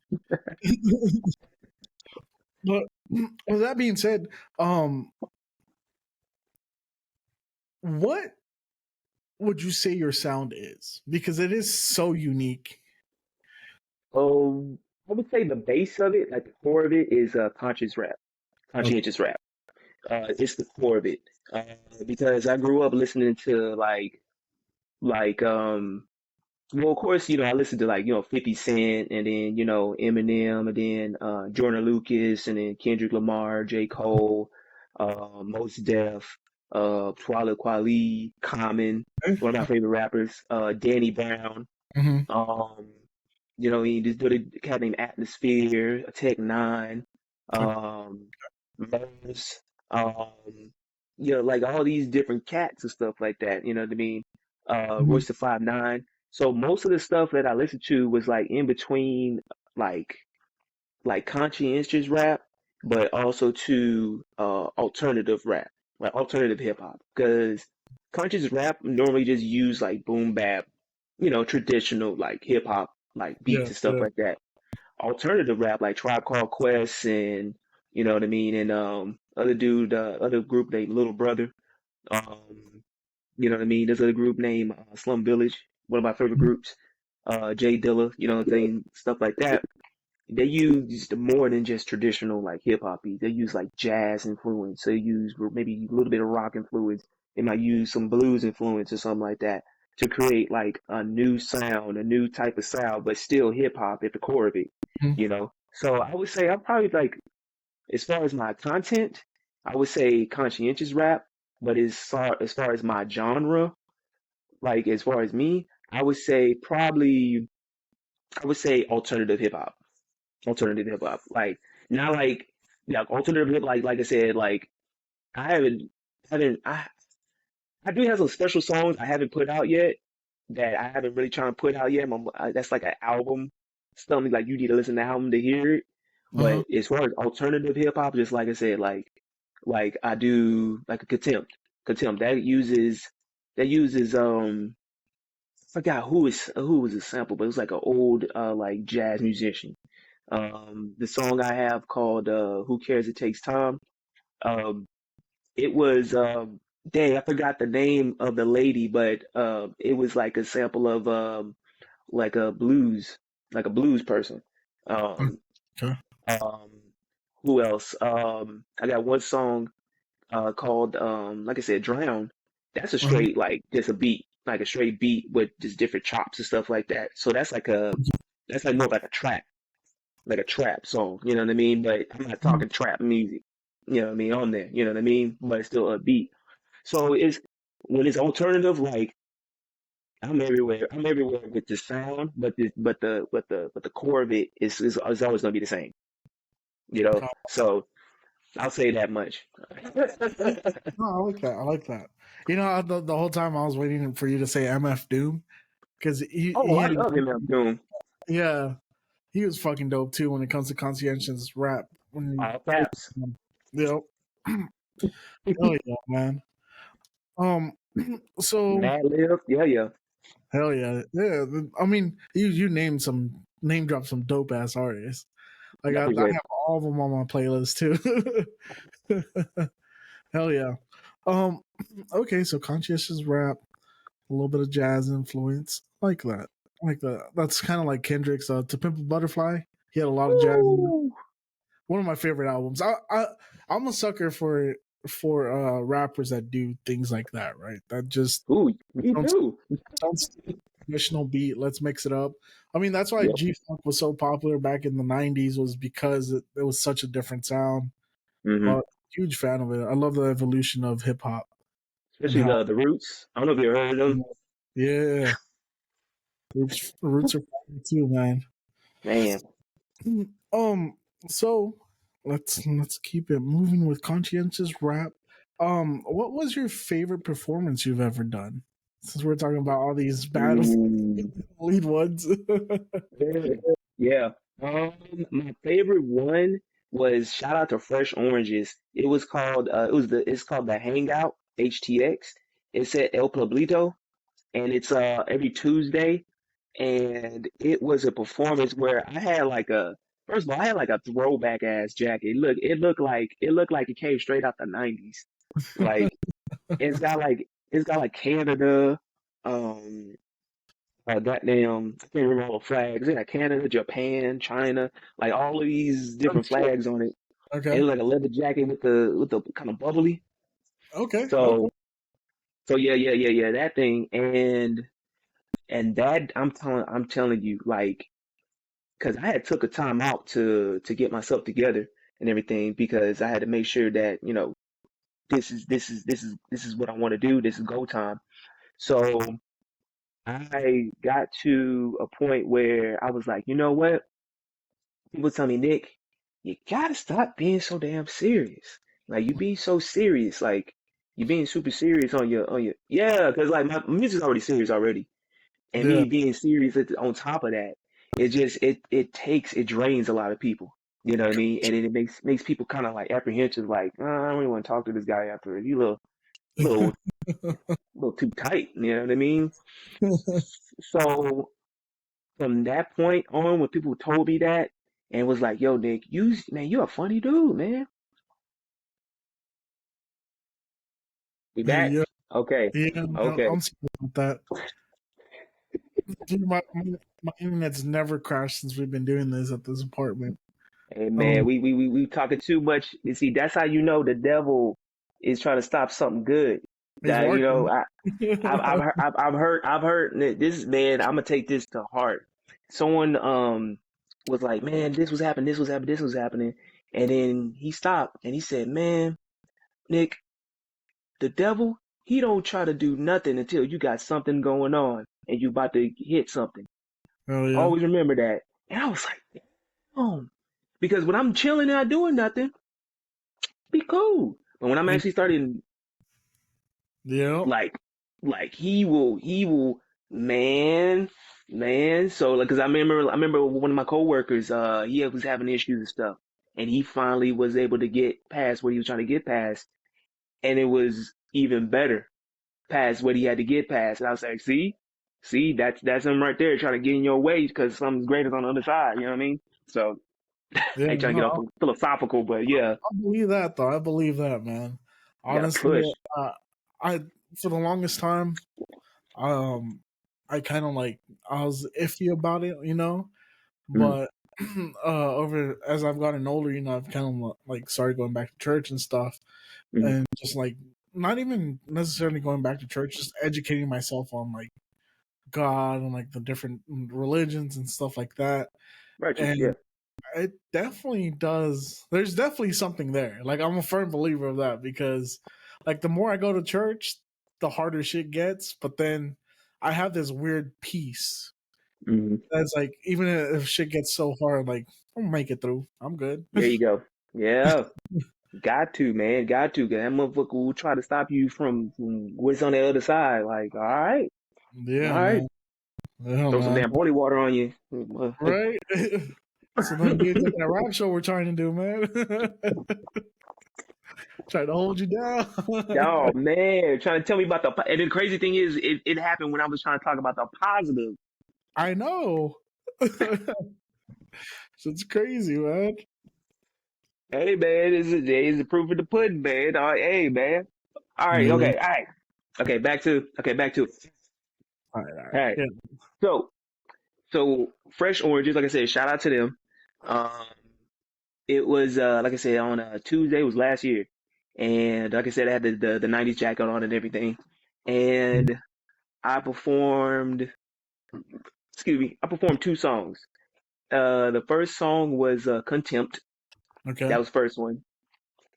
But with that being said, um, what would you say your sound is? Because it is so unique. I would say the base of it, like the core of it, is Okay. conscientious rap. It's the core of it. Uh, because I grew up listening to like well, of course, I listened to like 50 Cent and then Eminem and then Jordan Lucas and then Kendrick Lamar, J. Cole, Mos Def, Twala Kweli, Common, one of my favorite rappers, Danny Brown. Mm-hmm. Um, this dude, a cat named Atmosphere, Tech Nine, Okay. um, Murs, like all these different cats and stuff like that. You know what I mean? Mm-hmm. Royce the 5'9". So most of the stuff that I listened to was like in between, like conscientious rap, but also to alternative rap, like alternative hip hop, because conscious rap normally just use like boom bap, traditional like hip hop like Yeah. beats and stuff Yeah. like that. Alternative rap like Tribe Called Quest and you know what I mean, and other group named Little Brother, um, you know what I mean. There's a group named Slum Village, one of my favorite groups. Jay Dilla, you know what I'm saying, stuff like that. They use more than just traditional like hip hop beats. They use like jazz influence. They use maybe a little bit of rock influence. They might use some blues influence or something like that to create like a new sound, a new type of sound, but still hip hop at the core of it, Mm-hmm. you know? So I would say I'm probably like, as far as my content, I would say conscientious rap, but as far as my genre, like as far as me, I would say alternative hip hop. Like not like alternative hip like I said, like I haven't I I do have some special songs I haven't put out yet that I haven't really trying to put out yet. That's like an album, something like you need to listen to the album to hear it. Uh-huh. But as far as alternative hip hop, just like I said, like I do like a contempt that uses I forgot who was a sample, but it was like an old like jazz musician. The song I have called "Who Cares It Takes Time." Um, it was dang, I forgot the name of the lady, but it was like a sample of like a blues, like a blues person. Um, Okay. um, who else? I got one song called like I said, "Drown." That's a Uh-huh. straight like just a beat, like a straight beat with just different chops and stuff like that. So that's like more like a trap song. You know what I mean? But I'm not Mhm. talking trap music. You know what I mean on there. You know what I mean? But it's still a beat. So it's when it's alternative, like I'm everywhere. I'm everywhere with the sound, but the core of it is always gonna be the same. You know. So I'll say that much. Okay. No, I like that. I like that. The whole time I was waiting for you to say MF Doom because Oh, he I had, love him, Doom. yeah, he was fucking dope too when it comes to conscientious rap. When All caps. you know, hell yeah, man. Um, so Mad Lib. Yeah, yeah. hell yeah, yeah. I mean, you name drop some dope ass artists. Like I I appreciate it. have all of them on my playlist too. Hell yeah. Um, okay, so conscientious rap, a little bit of jazz influence, like that, like that. That's kind of like Kendrick's "To Pimp a Butterfly." He had a lot of jazz. Woo! One of my favorite albums. I'm a sucker for rappers that do things like that, right? That just Ooh, me don't too. don't stick to the traditional beat. Let's mix it up. I mean, that's why Yep. G Funk was so popular back in the '90s, was because it was such a different sound. Hmm. But huge fan of it. I love the evolution of hip hop and Especially how, the Roots. I don't know if you ever heard of them. yeah, roots are fire too, man. Man. Um, so let's keep it moving with conscientious rap. What was your favorite performance you've ever done? Since we're talking about all these bad Ooh. lead ones. Yeah. Yeah. My favorite one was shout out to Fresh Oranges. It was called it's called the Hangout HTX. It's at El Pueblito and it's every Tuesday and it was a performance where I had like a first of all I had like a throwback ass jacket. It looked like it came straight out the 90s. Like it's got like Canada, um goddamn, I can't remember all the flags. It got Canada, Japan, China, like all of these different flags on it. And Okay. it was like a leather jacket with the kind of bubbly. Okay. Okay. So so yeah, that thing. And that I'm telling you, like, because I had took a time out to get myself together and everything because I had to make sure that, this is what I want to do. This is go time. So I got to a point where I was like, you know what? People tell me, Nick, you gotta stop being so damn serious. Like you being so serious, like you being super serious on your yeah, because like my music's already serious already, and Yeah. me being serious on top of that, it drains a lot of people. You know what I mean? And then it makes people kind of like apprehensive, like I don't really want to talk to this guy after he little little too tight. You know what I mean? So from that point on, when people told me that and was like, "Yo, Nick, you're a funny dude, man." We back? Yeah. Okay, Yeah. No, okay. I'm sorry about that. Dude, my internet's never crashed since we've been doing this at this apartment. Hey, man, Um, we talking too much. You see, that's how you know the devil is trying to stop something good. he's That working. I've heard that this man. I'm gonna take this to heart. Someone was like, "Man, this was happening," and then he stopped and he said, "Man, Nick, the devil, he don't try to do nothing until you got something going on and you about to hit something. Oh yeah. Always remember that." And I was like, "Oh," because when I'm chilling and not doing nothing, be cool. But when I'm He, actually starting, Yeah. Like, he will, man, man. So like, cause I remember one of my coworkers, he was having issues and stuff, and he finally was able to get past what he was trying to get past, and it was even better past what he had to get past. And I was like, see, that's him right there trying to get in your way because something greater's on the other side. You know what I mean? So Yeah, I ain't trying to get no, off philosophical, but yeah, I believe that though. I believe that, man. you gotta Honestly, push. uh, I for the longest time, um, I kind of like I was iffy about it, you know. Mm, But over as I've gotten older, you know, I've kind of like started going back to church and stuff, mm, and just like not even necessarily going back to church, just educating myself on like God and like the different religions and stuff like that. righteous, yeah. And it definitely does. There's definitely something there. Like I'm a firm believer of that because, like, the more I go to church, the harder shit gets. But then I have this weird peace Hmm. that's like, even if shit gets so hard, like I'll make it through. I'm good. There you go. Yeah. Got to, man. Got to. 'Cause that motherfucker will try to stop you from what's on the other side. Like, all Yeah, right, man. Yeah, throw some man. damn holy water on you. Right. So then get like that rap show we're trying to do, man. Try to hold you down. Oh man, trying to tell me about and the crazy thing is, it happened when I was trying to talk about the positive. I know. It's crazy, man. Hey man, this is the proof of the pudding, man. All right, hey man. All right, Yeah. okay, all right, back to it. All right, all All right. right, Yeah. so fresh oranges, like I said, shout out to them. Um, it was like I said on Tuesday, it was last year, and like I said, I had the '90s jacket on and everything, and I performed. Excuse me, I performed two songs. The first song was "Contempt." Okay. That was the first one,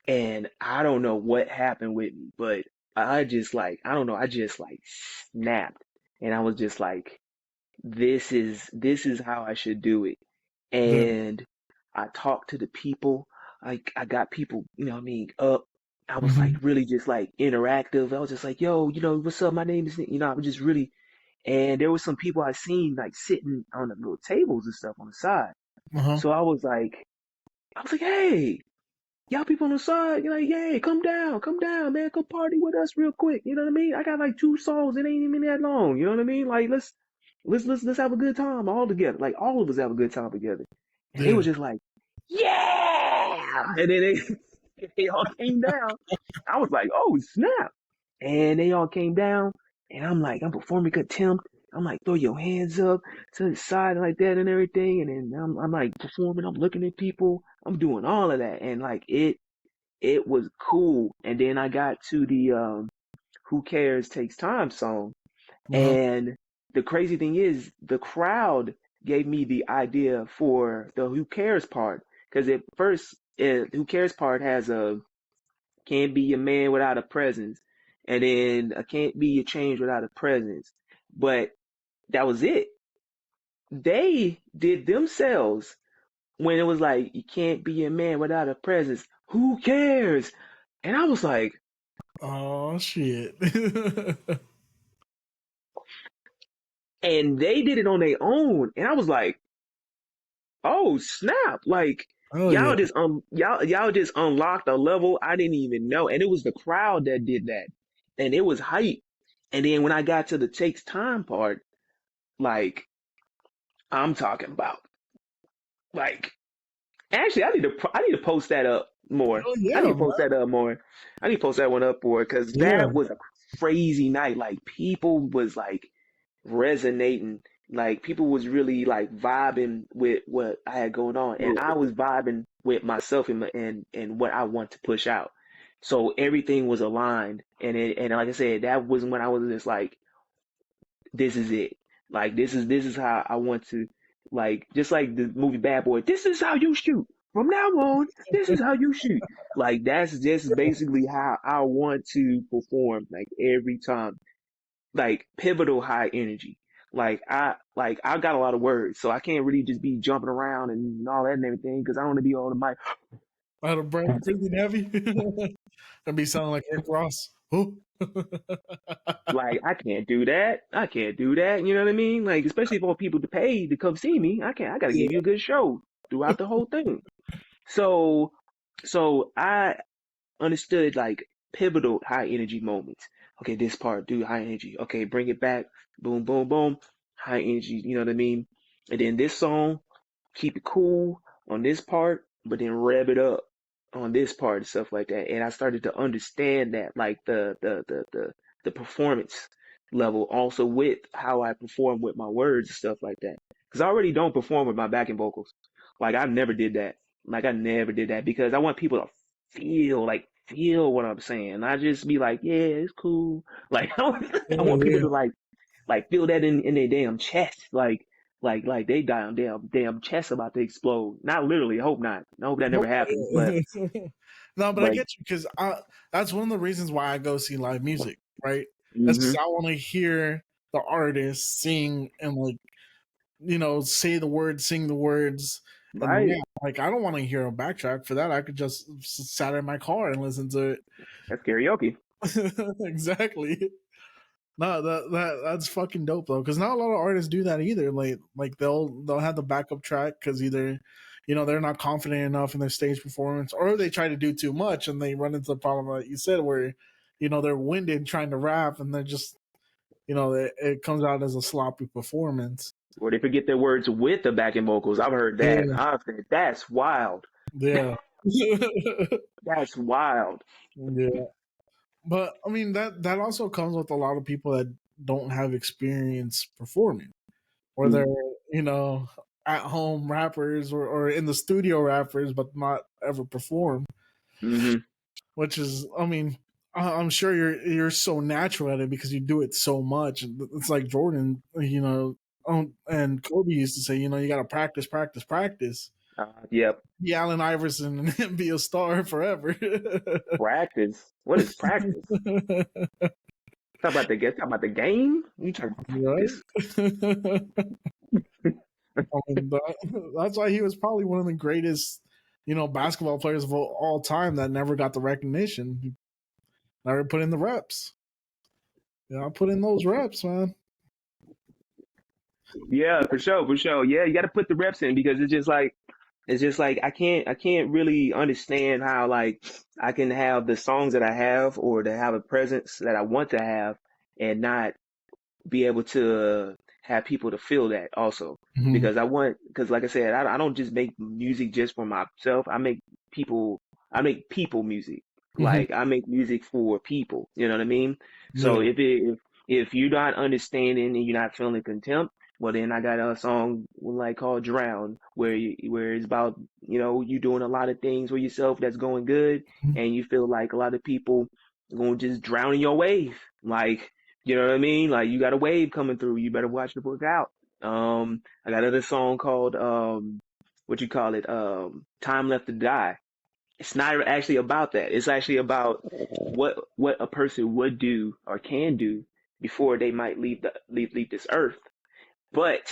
and I don't know what happened with me, but I just like I don't know, I just like snapped, and I was just like, this is how I should do it. Yeah. And I talked to the people. I got people, you know what I mean, up. I was like Hmm. really just like interactive. I was just like, yo, what's up? My name is, I was just really, and there was some people I seen like sitting on the little tables and stuff on the side. Uh-huh. So I was like, hey, y'all people on the side, you're like, hey, come down, man, come party with us real quick. You know what I mean? I got like two songs, it ain't even that long. You know what I mean? Like let's have a good time all together. Like all of us have a good time together. And they Yeah. was just like, yeah. And then they all came down. I was like, oh snap. And they all came down, and I'm like, I'm performing Contempt. I'm like, throw your hands up to the side like that and everything. And then I'm like performing. I'm looking at people. I'm doing all of that, and like it was cool. And then I got to the "Who Cares Takes Time" song, Uh-huh. and the crazy thing is, the crowd gave me the idea for the "Who Cares" part, because at first, "Who Cares" part has a "Can't be a man without a presence," and then a "Can't be a change without a presence," but that was it. They did themselves when it was like, "You can't be a man without a presence. Who cares?" And I was like, Oh shit. and they did it on their own, and I was like, oh snap! Like Oh yeah. y'all just unlocked a level I didn't even know, and it was the crowd that did that, and it was hype. And then when I got to the takes time part, like I'm talking about, like actually I need to post that up more. Oh I yeah, need to post man. that up more. I need to post that one up more because Yeah. that was a crazy night. Like people was like resonating. Like people was really like vibing with what I had going on, and I was vibing with myself and what I want to push out. So everything was aligned, and like I said, that was when I was just like, this is it. Like this is how I want to, like just like the movie Bad Boy. This is how you shoot. From now on, this is how you shoot. Like that's just basically how I want to perform. Like every time, like pivotal high energy. Like I got a lot of words, so I can't really just be jumping around and all that and everything because I don't want to be on the mic. Out of breath, breathing heavy. And be sounding like Rick Ross. Who? Like, I can't do that. I can't do that. You know what I mean? Like, especially for people to pay to come see me. I gotta give you a good show throughout the whole thing. So, so I understood like pivotal high energy moments. Okay, this part, do high energy. Okay, bring it back. Boom, boom, boom. High energy. You know what I mean? And then this song, keep it cool on this part, but then rev it up on this part and stuff like that. And I started to understand that, like the performance level, also with how I perform with my words and stuff like that. Because I already don't perform with my backing vocals. Like I never did that. Like I never did that because I want people to feel what I'm saying. I just be like, yeah, it's cool. Like I want people Yeah, to like feel that in their damn chest, like they damn chest about to explode. Not literally. I hope not. I hope that never happens. But yeah. No, but I but get you because that's one of the reasons why I go see live music, right? That's because hmm I want to hear the artist sing and like say the words, sing the words, and right. yeah, like I don't want to hear a backtrack for that. I could just sat in my car and listen to That's karaoke. it. Exactly. No, that's fucking dope though, because not a lot of artists do that either. Like they'll have the backup track because either they're not confident enough in their stage performance, or they try to do too much and they run into the problem that you said where they're winded trying to rap and they're just it comes out as a sloppy performance. Or they forget their words with the backing vocals. I've heard that. Yeah, I've said that's wild. yeah, That's wild. yeah. But I mean that also comes with a lot of people that don't have experience performing, or they're you know at home rappers or in the studio rappers, but not ever perform. Mm-hmm. Which is, I mean, I'm sure you're so natural at it because you do it so much. It's like Jordan, and Kobe used to say, you got to practice, practice, practice. Yep. Be Allen Iverson and be a star forever. Practice. What is practice? Talk about the game. You talking about Right? practice? I mean, that's why he was probably one of the greatest, basketball players of all time that never got the recognition. He never put in the reps. I put in those reps, man. Yeah, for sure, for sure. Yeah, you got to put the reps in because it's just like I can't really understand how like I can have the songs that I have or to have a presence that I want to have and not be able to have people to feel that also Mm-hmm. because like I said, I don't just make music just for myself. I make people music. Mm-hmm. Like I make music for people. You know what I mean? So Yeah. if you're not understanding and you're not feeling contempt, well then I got a song like called Drown where it's about you doing a lot of things for yourself that's going good and you feel like a lot of people going to just drown in your wave. Like you know what I mean? Like you got a wave coming through. You better watch the book out. I got another song called what you call it? Time Left to Die. It's not actually about that. It's actually about what a person would do or can do before they might leave this earth. But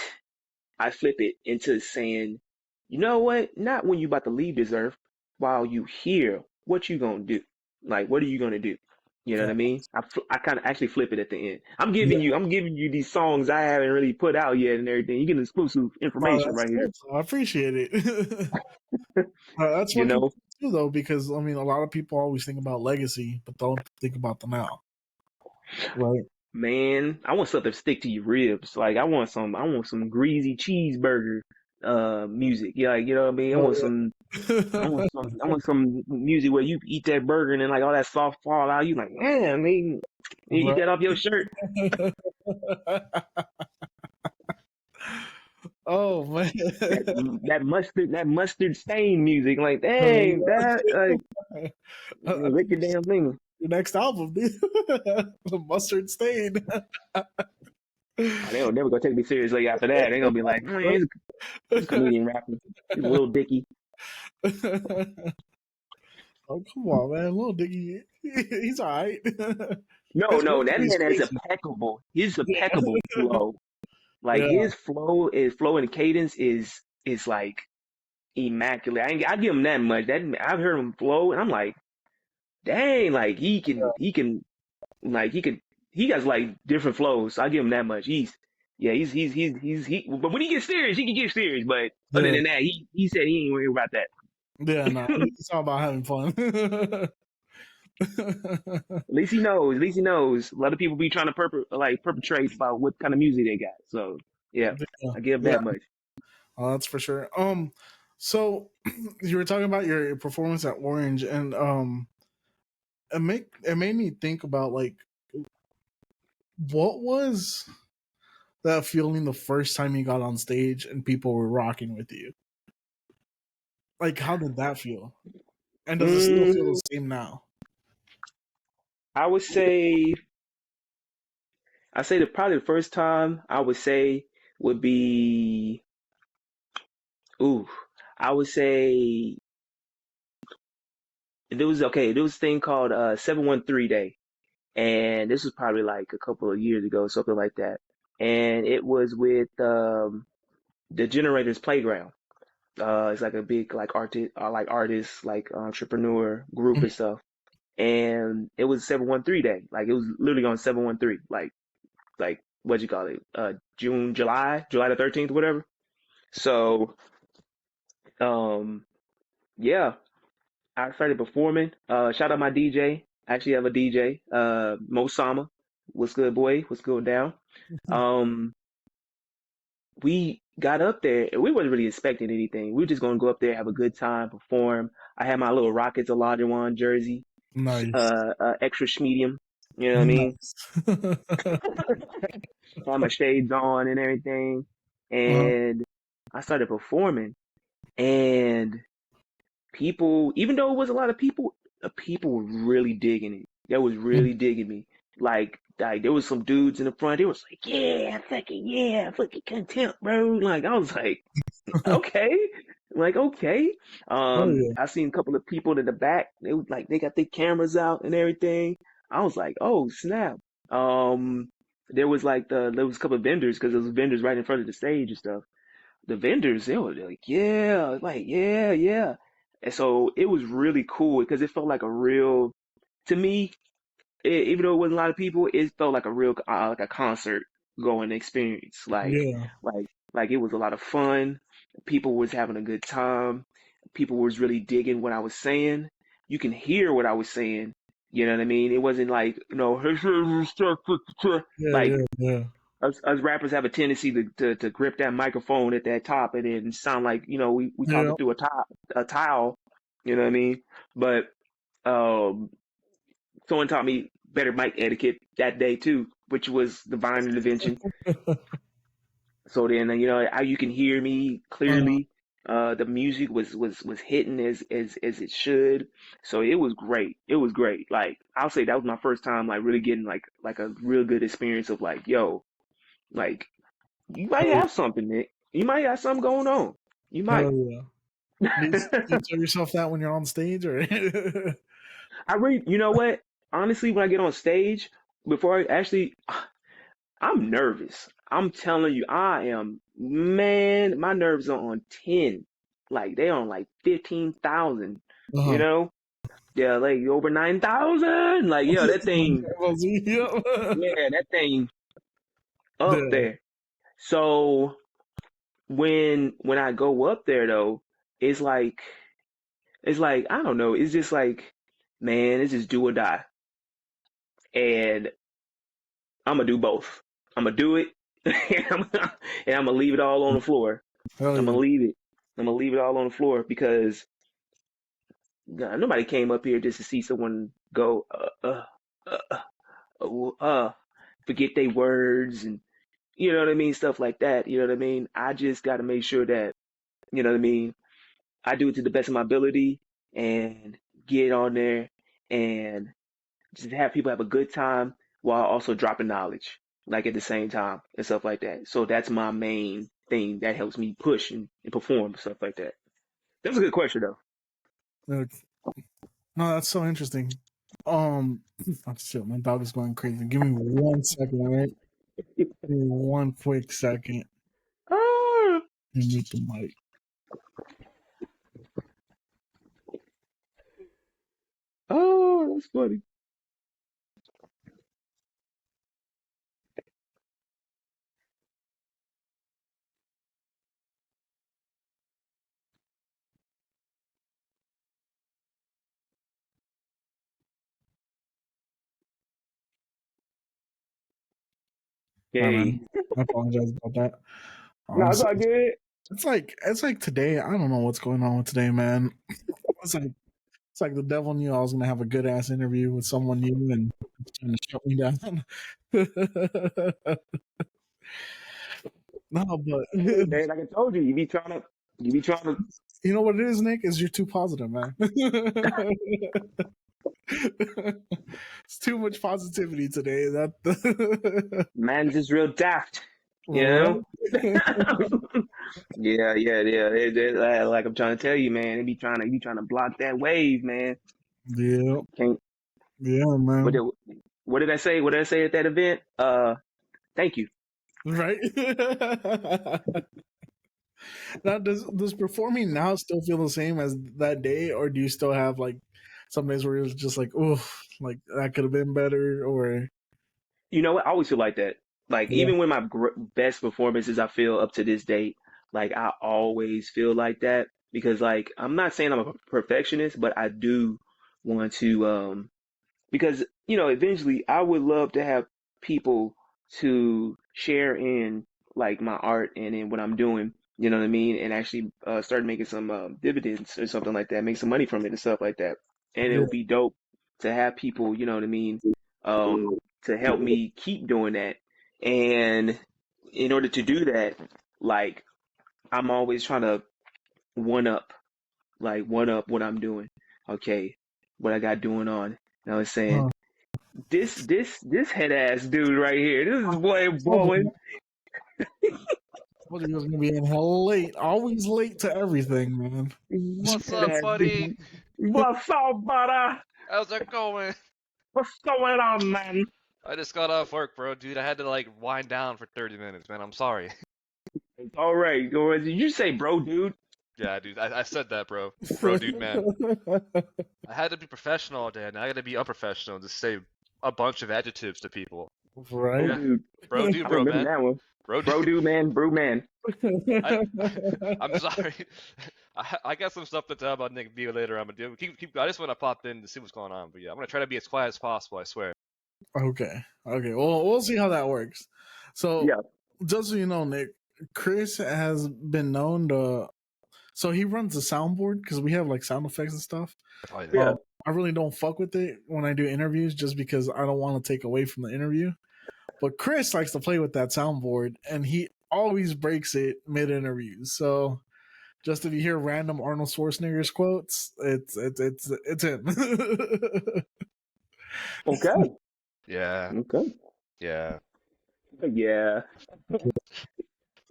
I flip it into saying, you know what? Not when you about to leave this earth. While you here, what you gonna do? Like, what are you gonna do? You know what I mean? I kind of actually flip it at the end. Yeah. I'm giving you these songs I haven't really put out yet and everything. You get exclusive Oh, information that's right here. dope. I appreciate it. That's You fucking know, cool too, though, because I mean, a lot of people always think about legacy, but don't think about the now, right? man, I want something to stick to your ribs. Like I want some greasy cheeseburger music. Yeah, like, you know what I mean? Oh, I want some music where you eat that burger and then like all that soft fall out. You like, man, I mean, you eat yeah. that off your shirt. Right. Oh man. That that mustard stain music. Like, dang, that like I lick think your damn finger. your next album, dude. The mustard stain. Oh, they don't never gonna take me seriously after that. They're gonna be like, man, he's a comedian rapping. He's a little dicky. Oh come on, man, little Diggy, he's all right. No, His no, that resume is man has crazy. impeccable. His Yeah, impeccable flow. Like yeah, his flow and cadence is like immaculate. I give him that much. That I've heard him flow, and I'm like, dang, like he has like different flows. So I give him that much. But when he gets serious, he can get serious. But other Yeah, than that, he said he ain't worried about that. yeah, no, it's all about having fun. At least he knows. At least he knows. A lot of people be trying to perpetrate about what kind of music they got. So yeah, Yeah, I give yeah, that much. that's for sure. So you were talking about your performance at Orange, and it made me think about like what was that feeling the first time you got on stage and people were rocking with you? Like, how did that feel? And does it still feel Mm, the same now? I would say probably the first time I would say would be ooh I would say there was a thing called 713 Day, and this was probably like a couple of years ago, something like that. And it was with the Generators Playground. It's like a big like artist, like entrepreneur group and stuff. And it was 713 Day. Like it was literally on 713, like what you call it, July the 13th, whatever. So um yeah, I started performing. Shout out my DJ. I actually have a DJ, Mo Sama. What's good, boy? What's going down? Um, we got up there and we wasn't really expecting anything. We were just gonna go up there, have a good time, perform. I had my little Rockets Olajuwon jersey, Nice, extra medium. You know what I mean? nice. Had my shades on and everything, uh, and I started performing. And people, even though it was a lot of people, the people were really digging it. They was really digging me. Like there was some dudes in the front. They was like, yeah, fucking contempt, bro. Like I was like, okay, like okay. oh yeah, I seen a couple of people in the back. They was like, they got their cameras out and everything. I was like, oh snap. Um, there was a couple of vendors because there was vendors right in front of the stage and stuff. The vendors, they were like, yeah. And so it was really cool because it felt like a real, to me, even though it wasn't a lot of people, it felt like a real, like a concert going experience. yeah. Like it was a lot of fun. People was having a good time. People was really digging what I was saying. You can hear what I was saying. You know what I mean? It wasn't like, Yeah, like yeah, yeah, us rappers have a tendency to grip that microphone at that top and then sound like, we yeah. talking through a towel, you know what I mean? But um someone taught me better mic etiquette that day too, which was divine intervention. So then you can hear me Uh, clearly. The music was hitting as it should. So it was great. It was great. Like I'll say that was my first time like really getting like a real good experience of like, yo, like you might hell, have something, Nick. You might have something going on. You might. hell yeah. Do you tell yourself that when you're on stage, or? I really, you know what? Honestly, when I get on stage, before I actually, I'm nervous. I'm telling you, I am, man, my nerves are on 10. Like, they on like 15,000, you Uh-huh. know? Yeah, like over 9,000. Like, yeah, that thing, Yep. yeah, that thing up Yeah. there. So when I go up there though, it's like, it's like, I don't know, it's just like, man, it's just do or die. And I'm gonna do both. I'm gonna do it, and I'm gonna leave it all on the floor. Hell I'm gonna yeah. leave it. I'm gonna leave it all on the floor because nobody came up here just to see someone go, forget their words and you know what I mean, stuff like that. You know what I mean. I just got to make sure that you know what I mean. I do it to the best of my ability and get on there and just have people have a good time while also dropping knowledge, like at the same time and stuff like that. So that's my main thing that helps me push and perform and stuff like that. That's a good question though. Okay. No, that's so interesting. Oh shit, my dog is going crazy. Give me 1 second, all right? Give me one quick second. Oh, Mute the mic. oh, That's funny. My man, Hey, I apologize about that. no, it's Honestly, all good. it's like today. I don't know what's going on with today, man. It's like it's like the devil knew I was gonna have a good ass interview with someone new and it's trying to shut me down. No, but Hey, man, like I told you, you be trying to. you know what it is, Nick? Is you're too positive, man. It's too much positivity today. That Man's just real daft, you right? know? Yeah, yeah, yeah. Like I'm trying to tell you, man, they be trying to block that wave, man. Yeah, Can't. yeah, What man. did what did I say? What did I say at that event? Thank you. Right? Now, does performing now still feel the same as that day, or do you still have like some days where it's just like, oh, like that could have been better, or You know what? I always feel like that. Like yeah, even when my best performances, I feel up to this date, like I always feel like that because like I'm not saying I'm a perfectionist, but I do want to because eventually I would love to have people to share in like my art and in what I'm doing, you know what I mean, and actually start making some dividends or something like that, make some money from it and stuff like that. And it yeah, would be dope to have people, you know what I mean, to help me keep doing that. And in order to do that, like I'm always trying to one up, like one up what I'm doing. Okay, what I got doing on. You know what I'm saying? uh, This head ass dude right here. This is boy told you, balling. told you he was gonna be in hell late, always late to everything, man. What's Head up, ass buddy? dude. What's up, brother? How's it going? What's going on, man? I just got off work, bro. Dude, I had to like wind down for 30 minutes, man. I'm sorry. All right, go ahead. Did you say bro, dude? Yeah, dude, I said that, bro. Bro, dude, man. I had to be professional all day, and I got to be unprofessional and just say a bunch of adjectives to people. Bro, Right? Yeah, dude. bro, dude, I bro, remember man. that one. Bro, Bro, dude. dude, man. Brew, man. I, I'm sorry. I got some stuff to tell about Nick B later. I'm gonna do. I just want to pop in to see what's going on, but yeah, I'm gonna try to be as quiet as possible. I swear. Okay. Okay. Well, we'll see how that works. So, Yeah. just so you know, Nick, Chris has been known to. So he runs the soundboard because we have like sound effects and stuff. Oh, yeah. Yeah. I really don't fuck with it when I do interviews just because I don't want to take away from the interview. But Chris likes to play with that soundboard and he always breaks it mid interviews. So just if you hear random Arnold Schwarzenegger's quotes, it's him. Okay. Yeah. Okay. Yeah. Yeah.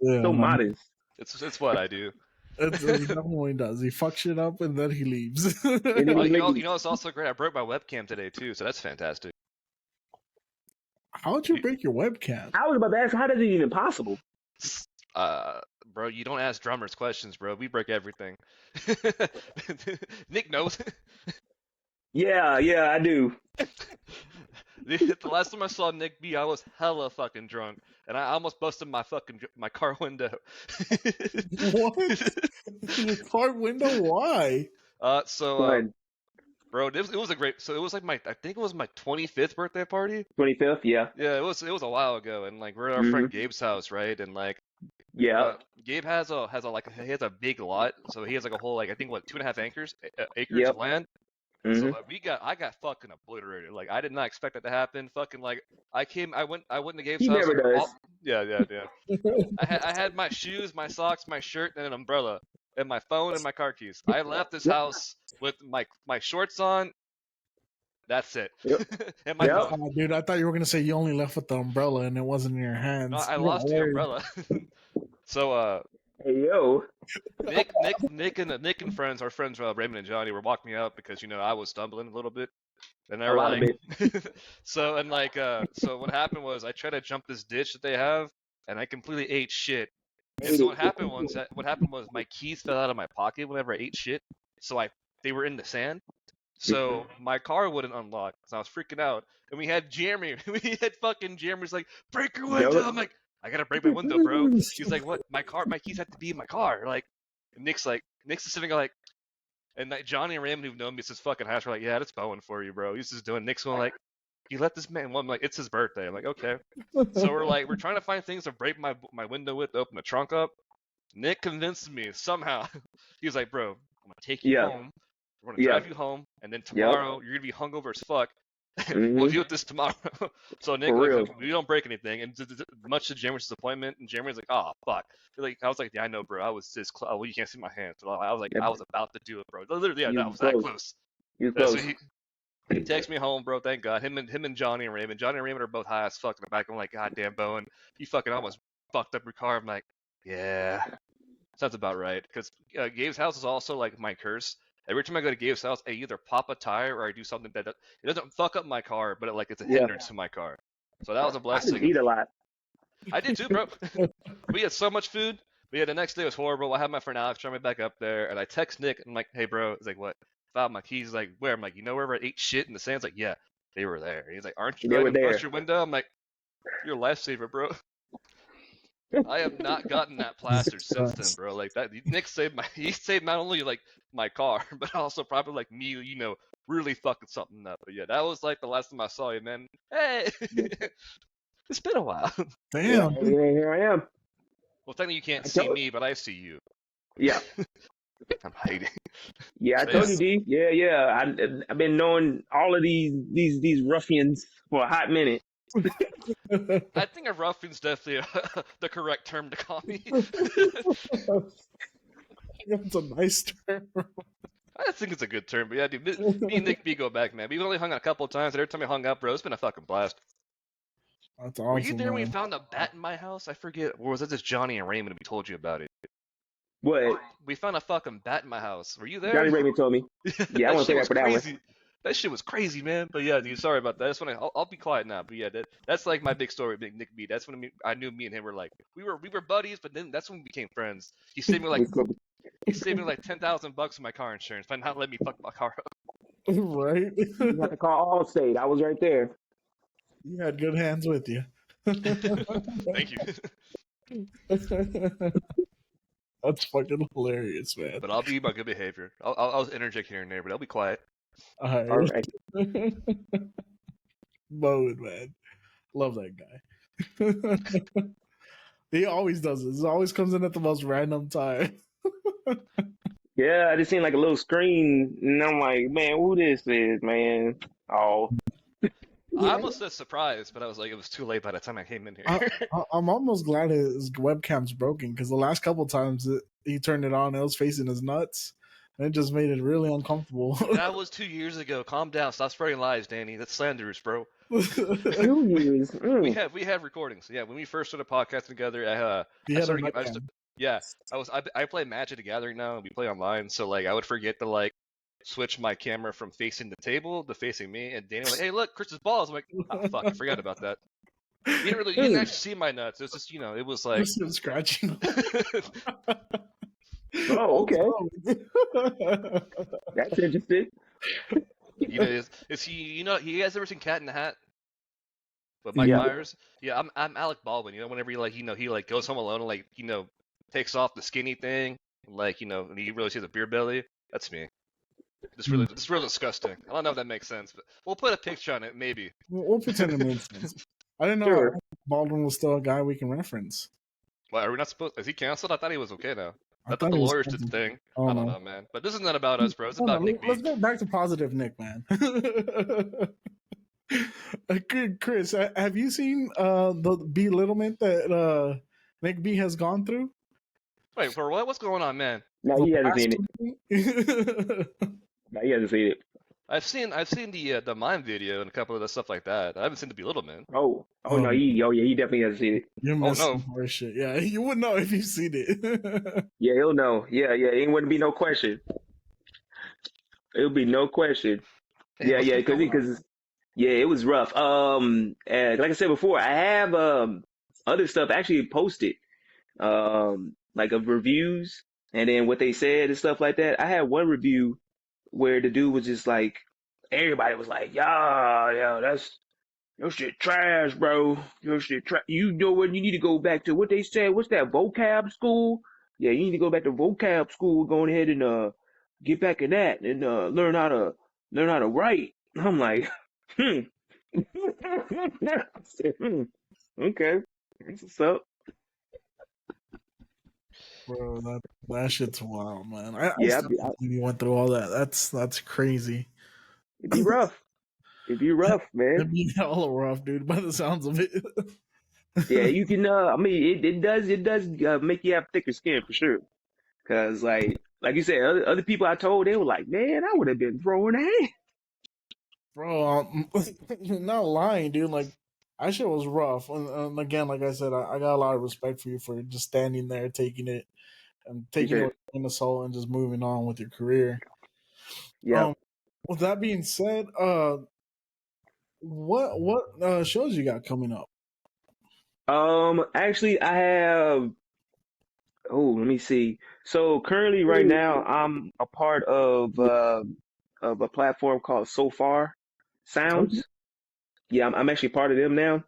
Yeah, So man. modest. It's what I do. It's definitely what he does. He fucks shit up and then he leaves. And then Oh, he make you know, it's also great. I broke my webcam today too, so that's fantastic. How'd you break your webcam? I was about to ask, how is it even possible? Uh, bro, you don't ask drummers questions, bro. We break everything. Nick knows. Yeah, yeah, I do. The last time I saw Nick B, I was hella fucking drunk, and I almost busted my car window. What? Your car window? Why? So Fun. bro, it was a great. So it was like I think it was my 25th birthday party. 25th, yeah. Yeah, it was a while ago, and like we're at our Hmm. friend Gabe's house, right? And like Yeah. Gabe has a like he has a big lot, so he has like a whole like I think what 2.5 acres of Yep. land. So Hmm. like I got fucking obliterated. Like I did not expect that to happen. Fucking like I went to Gabe's He house never like does. all yeah. I had my shoes, my socks, my shirt, and an umbrella, and my phone and my car keys. I left this house with my shorts on. That's it, Yep. and my Yep. phone. Oh, dude, I thought you were gonna say you only left with the umbrella and it wasn't in your No, hands. I You got lost the worried. umbrella. So Hey, yo. Nick and friends, our friends Raymond and Johnny, were walking me out because I was stumbling a little bit, and they A were lot of like, it. so what happened was I tried to jump this ditch that they have, and I completely ate shit. And Hate so it. what happened was my keys fell out of my pocket whenever I ate shit, so they were in the sand. So my car wouldn't unlock, so I was freaking out. And we had Jeremy, we had fucking Jeremy's like, break your window. I'm like, I gotta break my window, bro. He's like, what? My keys have to be in my car. Like, and Nick's is sitting there like, and like Johnny and Raymond who've known me since fucking house were like, yeah, that's Bowen for you, bro. He's just doing. Nick's going like, you let this man. Well, I'm like, it's his birthday. I'm like, okay. So we're trying to find things to break my window with, to open the trunk up. Nick convinced me somehow. He was like, bro, I'm gonna take you home. We're gonna drive you home, and then tomorrow you're gonna be hungover as fuck. We'll deal with this tomorrow. So Nick, like, we don't break anything, and much to Jeremy's disappointment, and Jeremy's like, oh fuck. Like, I was like, yeah, I know, bro. I was this close. Well, you can't see my hands. But I was like, I was about to do it, bro. Literally, yeah, I was that close. You close. So he takes me home, bro. Thank God. Him and Johnny and Raymond. Johnny and Raymond are both high as fuck in the back. I'm like, God damn, Bowen, you fucking almost fucked up your car. I'm like, yeah, sounds about right. Because Gabe's house is also like my curse. Every time I go to Gabe's house, I either pop a tire or I do something that it doesn't fuck up my car, but it's a hindrance to my car. So that was a blessing. I eat a lot. I did too, bro. We had so much food. The next day was horrible. I had my friend Alex drive me back up there, and I text Nick. And I'm like, hey, bro. He's like, what? Found my keys. He's like, where? I'm like, you know where I ate shit in the sand? He's like, yeah, they were there. He's like, aren't you driving past your window? I'm like, you're a lifesaver, bro. I have not gotten that plastered since then, bro. Like that, Nick he saved not only like my car, but also probably like me, really fucking something up. But yeah, that was like the last time I saw you, man. Hey, it's been a while. Damn. Yeah, here I am. Well, technically you can't see me, but I see you. Yeah. I'm hiding. Yeah, I told you, D. Yeah. I've been knowing all of these ruffians for a hot minute. I think a ruffian's definitely the correct term to call me. That's a nice term. I think it's a good term, but yeah, dude, me and Nick B go back, man. We've only hung out a couple of times, and every time we hung out, bro, it's been a fucking blast. That's awesome. Were you there man. when we found a bat in my house? I forget. Or was it just Johnny and Raymond we told you about it? What? We found a fucking bat in my house. Were you there? Johnny Raymond told me. Yeah, I want to say that for that one. That shit was crazy, man. But yeah, dude, sorry about that. That's when I'll be quiet now. But yeah, that's like my big story, big Nick B. That's when I knew me and him were like we were buddies, but then that's when we became friends. He saved me like $10,000 in my car insurance by not letting me fuck my car up. Right. You have to call Allstate. I was right there. You had good hands with you. Thank you. That's fucking hilarious, man. But I'll be my good behavior. I'll interject here and there, but I'll be quiet. All right. Bowen, man. Love that guy. He always does this. He always comes in at the most random time. Yeah, I just seen like a little screen, and I'm like, man, who this is, man? Oh. I almost said surprised, but I was like, it was too late by the time I came in here. I'm almost glad his webcam's broken because the last couple times he turned it on, it was facing his nuts. And it just made it really uncomfortable. That was 2 years ago. Calm down. Stop spreading lies, Danny. That's slanderous, bro. 2 years. We have recordings. Yeah, when we first started podcasting together, I play Magic the Gathering now, and we play online. So like, I would forget to like switch my camera from facing the table to facing me, and Danny was like, "Hey, look, Chris's balls." I'm like, "Oh fuck, I forgot about that." You didn't actually see my nuts. It was just, it was like scratching. Oh, okay. That's interesting. Is he? You guys ever seen Cat in the Hat? But Mike Myers. Yeah, I'm Alec Baldwin. Whenever he like goes home alone and like takes off the skinny thing, like and he really sees a beer belly. That's me. It's really disgusting. I don't know if that makes sense, but we'll put a picture on it, maybe. We'll pretend it makes sense. I didn't know Baldwin was still a guy we can reference. Well, are we not supposed? Is he canceled? I thought he was okay now. I thought the lawyers did the thing. I don't know, man. But this is not about us, bro. It's about Nick B. Let's get back to positive Nick, man. Chris, have you seen the belittlement that Nick B has gone through? Wait, for what? What's going on, man? No, he hasn't seen it. No, he hasn't seen it. I've seen the mime video and a couple of the stuff like that. I haven't seen the belittlement. No, he definitely hasn't seen it. You're missing more shit. Yeah, you would know if you've seen it. Yeah, he'll know. Yeah, it wouldn't be no question. It would be no question. Yeah, because it was rough. And like I said before, I have other stuff actually posted, like of reviews and then what they said and stuff like that. I had one review where the dude was just like, everybody was like, yeah, that's your shit trash, bro. Your shit trash. You know what? You need to go back to what they said. What's that? Vocab school? Yeah, you need to go back to vocab school. Go ahead and get back in that and learn how to write. I'm like, hmm. I said, okay, that's what's up. Bro, that shit's wild, man. I Yeah, still can't believe you went through all that. That's crazy. it'd be rough. It'd be rough, man. That'd be hella rough, dude. By the sounds of it. Yeah, you can. I mean, it does make you have thicker skin for sure. Cause like you said, other people I told, they were like, man, I would have been throwing a hand. Bro, you're not lying, dude. Like, that shit was rough. And again, like I said, I got a lot of respect for you for just standing there, taking it, and taking it Appreciate with it. a grain of salt and just moving on with your career. Yep. Um, with that being said, what shows you got coming up? Actually, I have. Oh, let me see. So currently, right now, I'm a part of a platform called So Far Okay. Sounds. Yeah, I'm actually part of them now.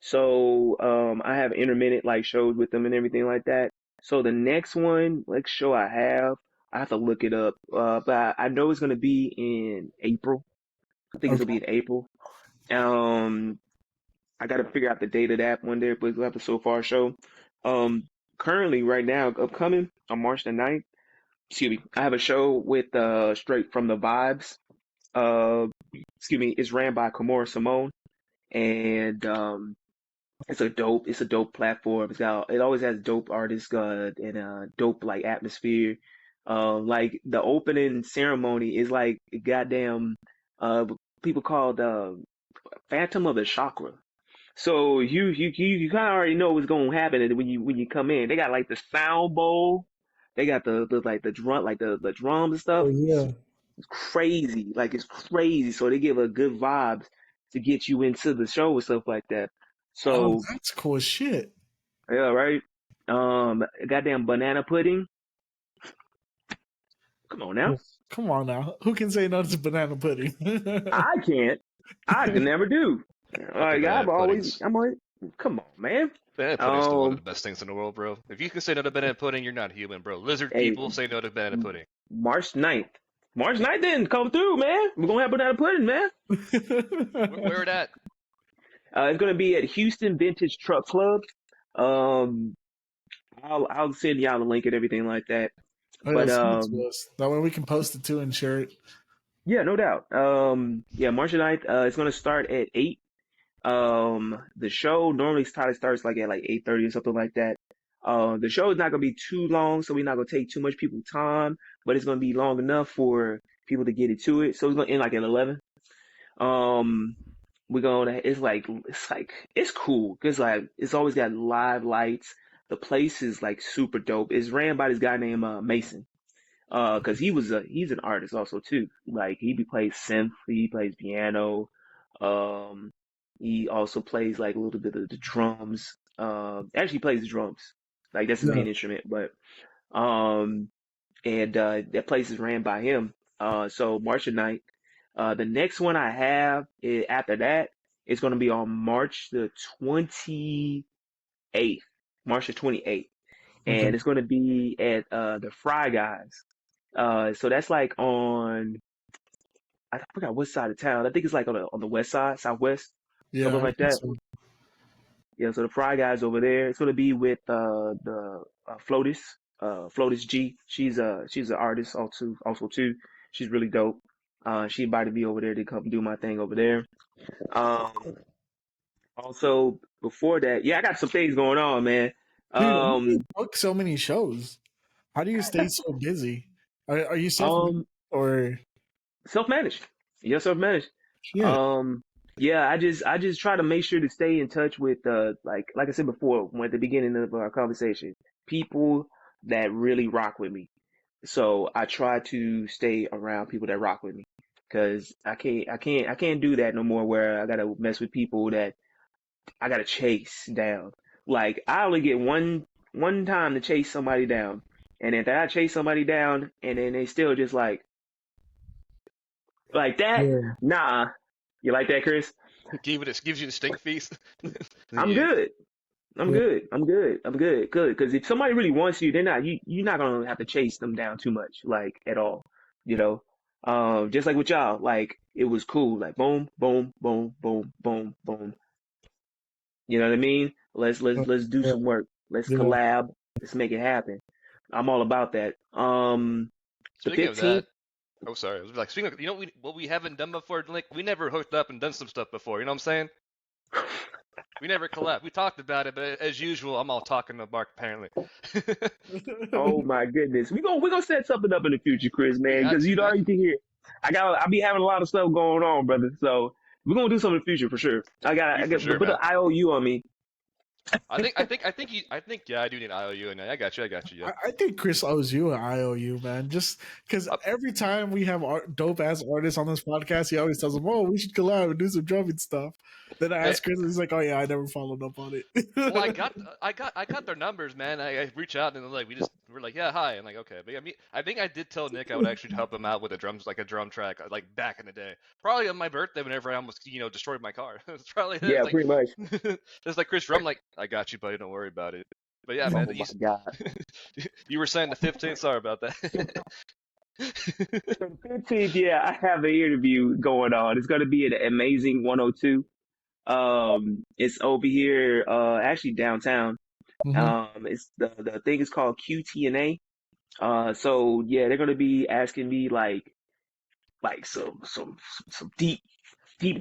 So I have intermittent like shows with them and everything like that. So the next one, like show I have to look it up. But I know it's gonna be in April. I think it's gonna Okay. be in April. Um, I gotta figure out the date of that one day, but we'll have the So Far show. Um, Currently, right now, upcoming on March the 9th, excuse me, I have a show with Straight from the Vibes. Uh, excuse me, it's ran by Kimura Simone, and it's a dope platform. It always has dope artists and dope like atmosphere. Like the opening ceremony is like goddamn uh people called Phantom of the Chakra. So you kind of already know what's gonna happen when you come in. They got like the sound bowl, they got the like the drum like the drums and Oh stuff. yeah. It's crazy, like it's crazy. So they give a good vibes to get you into the show and stuff like that. Oh, So that's cool as shit. yeah, right. Goddamn banana pudding. Come on now. Well, come on now. Who can say no to banana pudding? I can't. I can never do. Fucking Like banana puddings. I'm always. Come on, man. Banana pudding's still one of Um, the best things in the world, bro. If you can say no to banana pudding, you're not human, bro. Lizard hey, people say no to banana pudding. March 9th. March 9th didn't come through, man. We're gonna have banana pudding, man. Where it at? It's gonna be at Houston Vintage Truck Club. Um, I'll send y'all the link and everything like that. Oh, yeah, But send it to us. That way we can post it too and share it. yeah, no doubt. Yeah, March 9th. It's gonna start at 8. The show normally starts like at like 8:30 or something like that. The show is not gonna be too long, so we're not gonna take too much people's time, but it's gonna be long enough for people to get into it. So it's gonna end like at 11. Um, it's cool because like it's always got live lights. The place is like super dope. It's ran by this guy named Mason. Because he's an artist also too. Like plays synth, he plays piano. Um, he also plays like a little bit of the drums. Actually plays the drums. Like that's his Yeah. main instrument. But um, and that place is ran by him. So March the 9th. The next one I have after that is going to be on March the 28th. March the 28th. Okay. And it's going to be at the Fry Guys. So that's like on I forgot what side of town. I think it's like on the west side, southwest, Yeah, something I like think that. so. Yeah, so the Fry Guys over there. It's gonna be with the Flotus, Flotus G. She's an artist also too. She's really dope. She invited me over there to come do my thing over there. Um, Also before that, yeah, I got some things going on, man. Dude, how do you Um, book so many shows? How do you stay so busy? Are you self um, or Self-managed. Yeah, self-managed. shit? Um, yeah, I just try to make sure to stay in touch with like I said before, when at the beginning of our conversation, people that really rock with me. So I try to stay around people that rock with me because I can't do that no more where I gotta mess with people that I gotta chase down. Like I only get one time to chase somebody down, and if I chase somebody down and then they still just like Like that? Yeah. Nah. You like that, Chris? Gives you the stink face. I'm Yeah. good. I'm Yeah. good. I'm good. I'm good. Good. Because if somebody really wants you, they're not. You're not gonna have to chase them down too much, like at all. You know. Just like with y'all, like it was cool. Like boom, boom, boom, boom, boom, boom. You know what I mean? Let's do Yeah. some work. Let's Yeah. collab. Let's make it happen. I'm all about that. The Speaking of 15th. that, oh sorry, I was like speaking of, what we haven't done before, like we never hooked up and done some stuff before, you know what I'm saying? We never collabed. We talked about it, but as usual, I'm all talking to Mark apparently. Oh my goodness. We gonna set something up in the future, Chris, We man, got because to, you man. already can hear. I be having a lot of stuff going on, brother. So we're gonna do something in the future for sure. You I for got sure, put an man. IOU on me. Yeah, I do need an IOU in there. I got you, yeah. I think Chris owes you an IOU, man. Just because every time we have dope ass artists on this podcast, he always tells them, "Oh, we should collab and do some drumming stuff." Then I Man, ask Chris, and he's like, "Oh yeah, I never followed up on it." well, I got their numbers, man. I reach out and they're like, we're like, yeah, hi. I'm like, okay. But I mean, I think I did tell Nick I would actually help him out with the drums, like a drum track, like back in the day. Probably on my birthday, whenever I almost, destroyed my car. It's probably Yeah, it's like, pretty much. it's like Chris Drum, like, I got you, buddy. Don't worry about it. But yeah, man, Oh my God. you were saying the 15th. Sorry about that. So the 15th, yeah, I have an interview going on. It's gonna be at Amazing 102. It's over here, actually downtown. Mhm. It's the thing is called QTNA. So yeah, they're gonna be asking me like some deep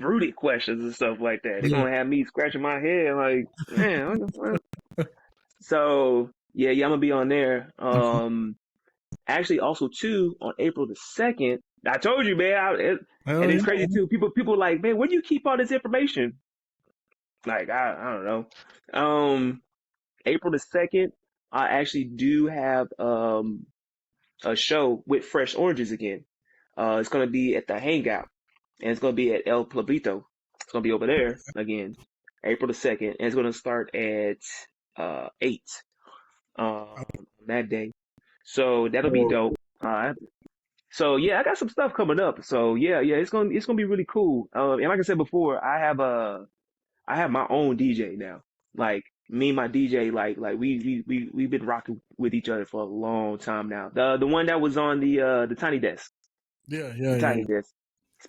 rooted questions and stuff like that. They're Yeah. gonna have me scratching my head like, man. So yeah, I'm gonna be on there. Actually, also too on April the 2nd. I told you, man. Hell And it's yeah. crazy too. People like, man, where do you keep all this information? Like I don't know. April the 2nd, I actually do have a show with Fresh Oranges again. It's gonna be at the Hangout, and it's gonna be at El Plebito. It's gonna be over there again, April the 2nd, and it's gonna start at 8 that day. So that'll be Oh, dope. So yeah, I got some stuff coming up. So yeah, it's gonna be really cool. And like I said before, I have my own DJ now. Like me and my DJ, like we've been rocking with each other for a long time now. The one that was on the tiny desk, yeah, the yeah, yeah. tiny desk.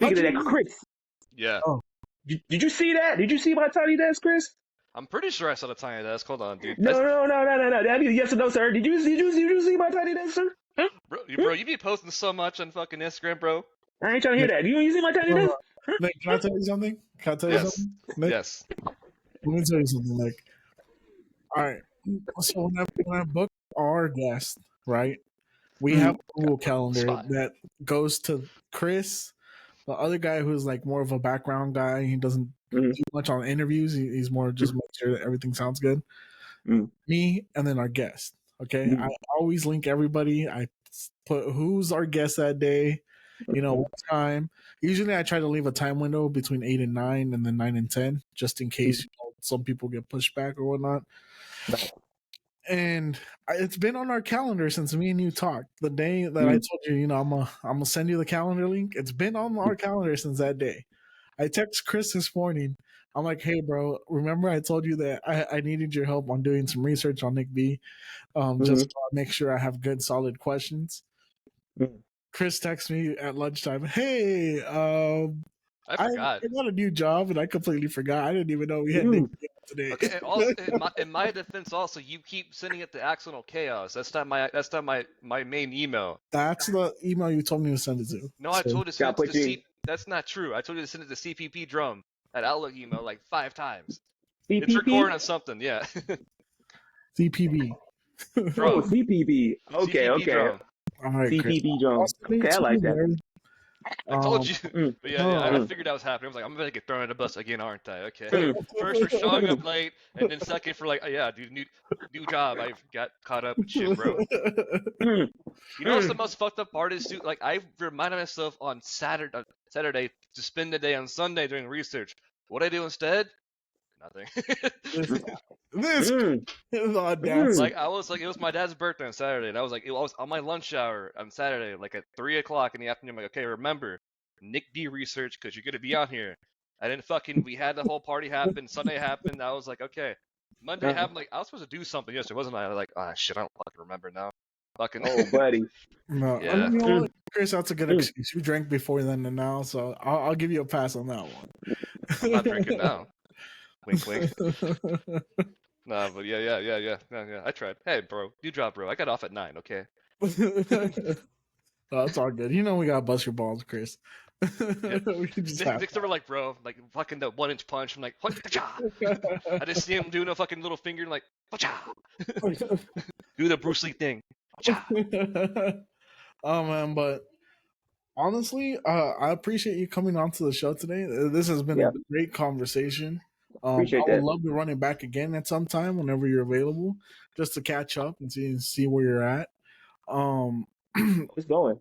How'd Speaking of you that, meet? Chris, Yeah, Oh, did you see that? Did you see my tiny desk, Chris? I'm pretty sure I saw the tiny desk. Hold on, dude. No, no, no, no, no, no. I need a yes or no, sir. Did you see my tiny desk, sir? Huh? Bro, you be posting so much on fucking Instagram, bro. I ain't trying to hear Nick, that. You see my tiny hold desk? on. Nick, can I tell you something? Can I tell you Yes, something? Nick, yes. let me tell you something, Nick. All right. So when I book our guest, right, we have Mm, a Google Calendar Spot. that goes to Chris, the other guy who's like more of a background guy. He doesn't mm, do much on interviews. He's more just make sure that everything sounds good. mm, Me and then our guest. Okay, I mm, always link everybody. I put who's our guest that day. mm, What time. Usually, I try to leave a time window between 8 and 9, and then 9 and 10, just in case mm. some people get pushed back or whatnot. Right. And it's been on our calendar since me and you talked. The day that I Mm, told you, I'm gonna send you the calendar link. It's been on our calendar since that day. I text Chris this morning. I'm like, hey, bro, remember I told you that I needed your help on doing some research on Nick B, just mm, to make sure I have good, solid questions. mm. Chris texts me at lunchtime, hey, I I forgot. got a new job and I completely forgot. I didn't even know we had Nick Mm. B today. Okay, and also in my defense, also you keep sending it to Accidental Chaos. That's not my main email. That's the email you told me to send it to. No, I So told you to send Gotta it to put the you C. That's not true. I told you to send it to CPP Drum at Outlook email like 5 times. It's CPP. recording on something, yeah. CPB. Oh, Drum. CPP. Okay, CPP okay. Drum. All right, Chris. CPP I'll drum. send it Okay, I to like you, that. man. I told you. Mm, But yeah, I No. mm, figured that was happening. I was like, I'm gonna get thrown in the bus again, aren't I? Okay. mm, First for showing up late, and then second for like, oh, yeah, dude, new job. I got caught up with shit, bro. mm, You know what's the mm. most fucked up part is, dude? Like I reminded myself on Saturday to spend the day on Sunday doing research. What I do instead? Nothing. this Mm, is mm, audacity. Like I was like, it was my dad's birthday on Saturday, and I was like, I was on my lunch hour on Saturday, like at 3 o'clock in the afternoon. I'm like, okay, remember, Nick B research because you're gonna be on here. I didn't we had the whole party happen. Sunday happened. I was like, okay. Monday happened. Like I was supposed to do something yesterday, wasn't I? Like, ah, shit, I don't fucking remember now. Fucking. Oh, buddy. No, Yeah. I mean, you know what, Chris, that's a good excuse. You drank before then and now, so I'll give you a pass on that one. I'm not drinking now. Wink, wink. Nah, but yeah. I tried. Hey, bro, you drop, bro. I got off at 9. Okay. Oh, it's all good. You know we gotta bust your balls, Chris. We can just have Nick's over like, bro, like fucking the 1-inch punch. I'm like, what? I just see him doing a fucking little finger, like, do the Bruce Lee thing. Oh man, but honestly, I appreciate you coming onto the show today. This has been a great conversation. Appreciate I would that. love to run it back again at some time whenever you're available, just to catch up and see where you're at. It's going.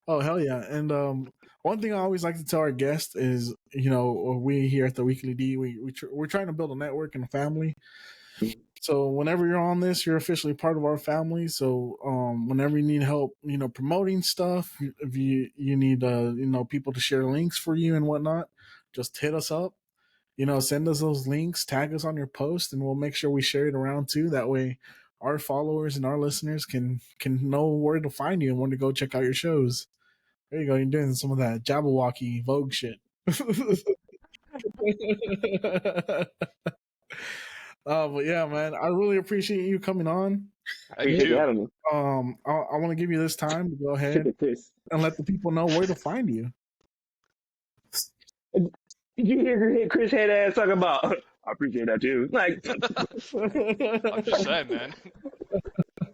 Oh hell yeah! And one thing I always like to tell our guests is, we here at the Weekly D, we're trying to build a network and a family. So whenever you're on this, you're officially part of our family. So whenever you need help, promoting stuff, if you need people to share links for you and whatnot, just hit us up. Send us those links, tag us on your post, and we'll make sure we share it around too. That way, our followers and our listeners can know where to find you and when to go check out your shows. There you go. You're doing some of that Jabberwocky Vogue shit. But yeah, man, I really appreciate you coming on. I do. I want to give you this time to go ahead and let the people know where to find you. Did you hear Chris head ass talking about? I appreciate that too. Like, I'm just saying, man.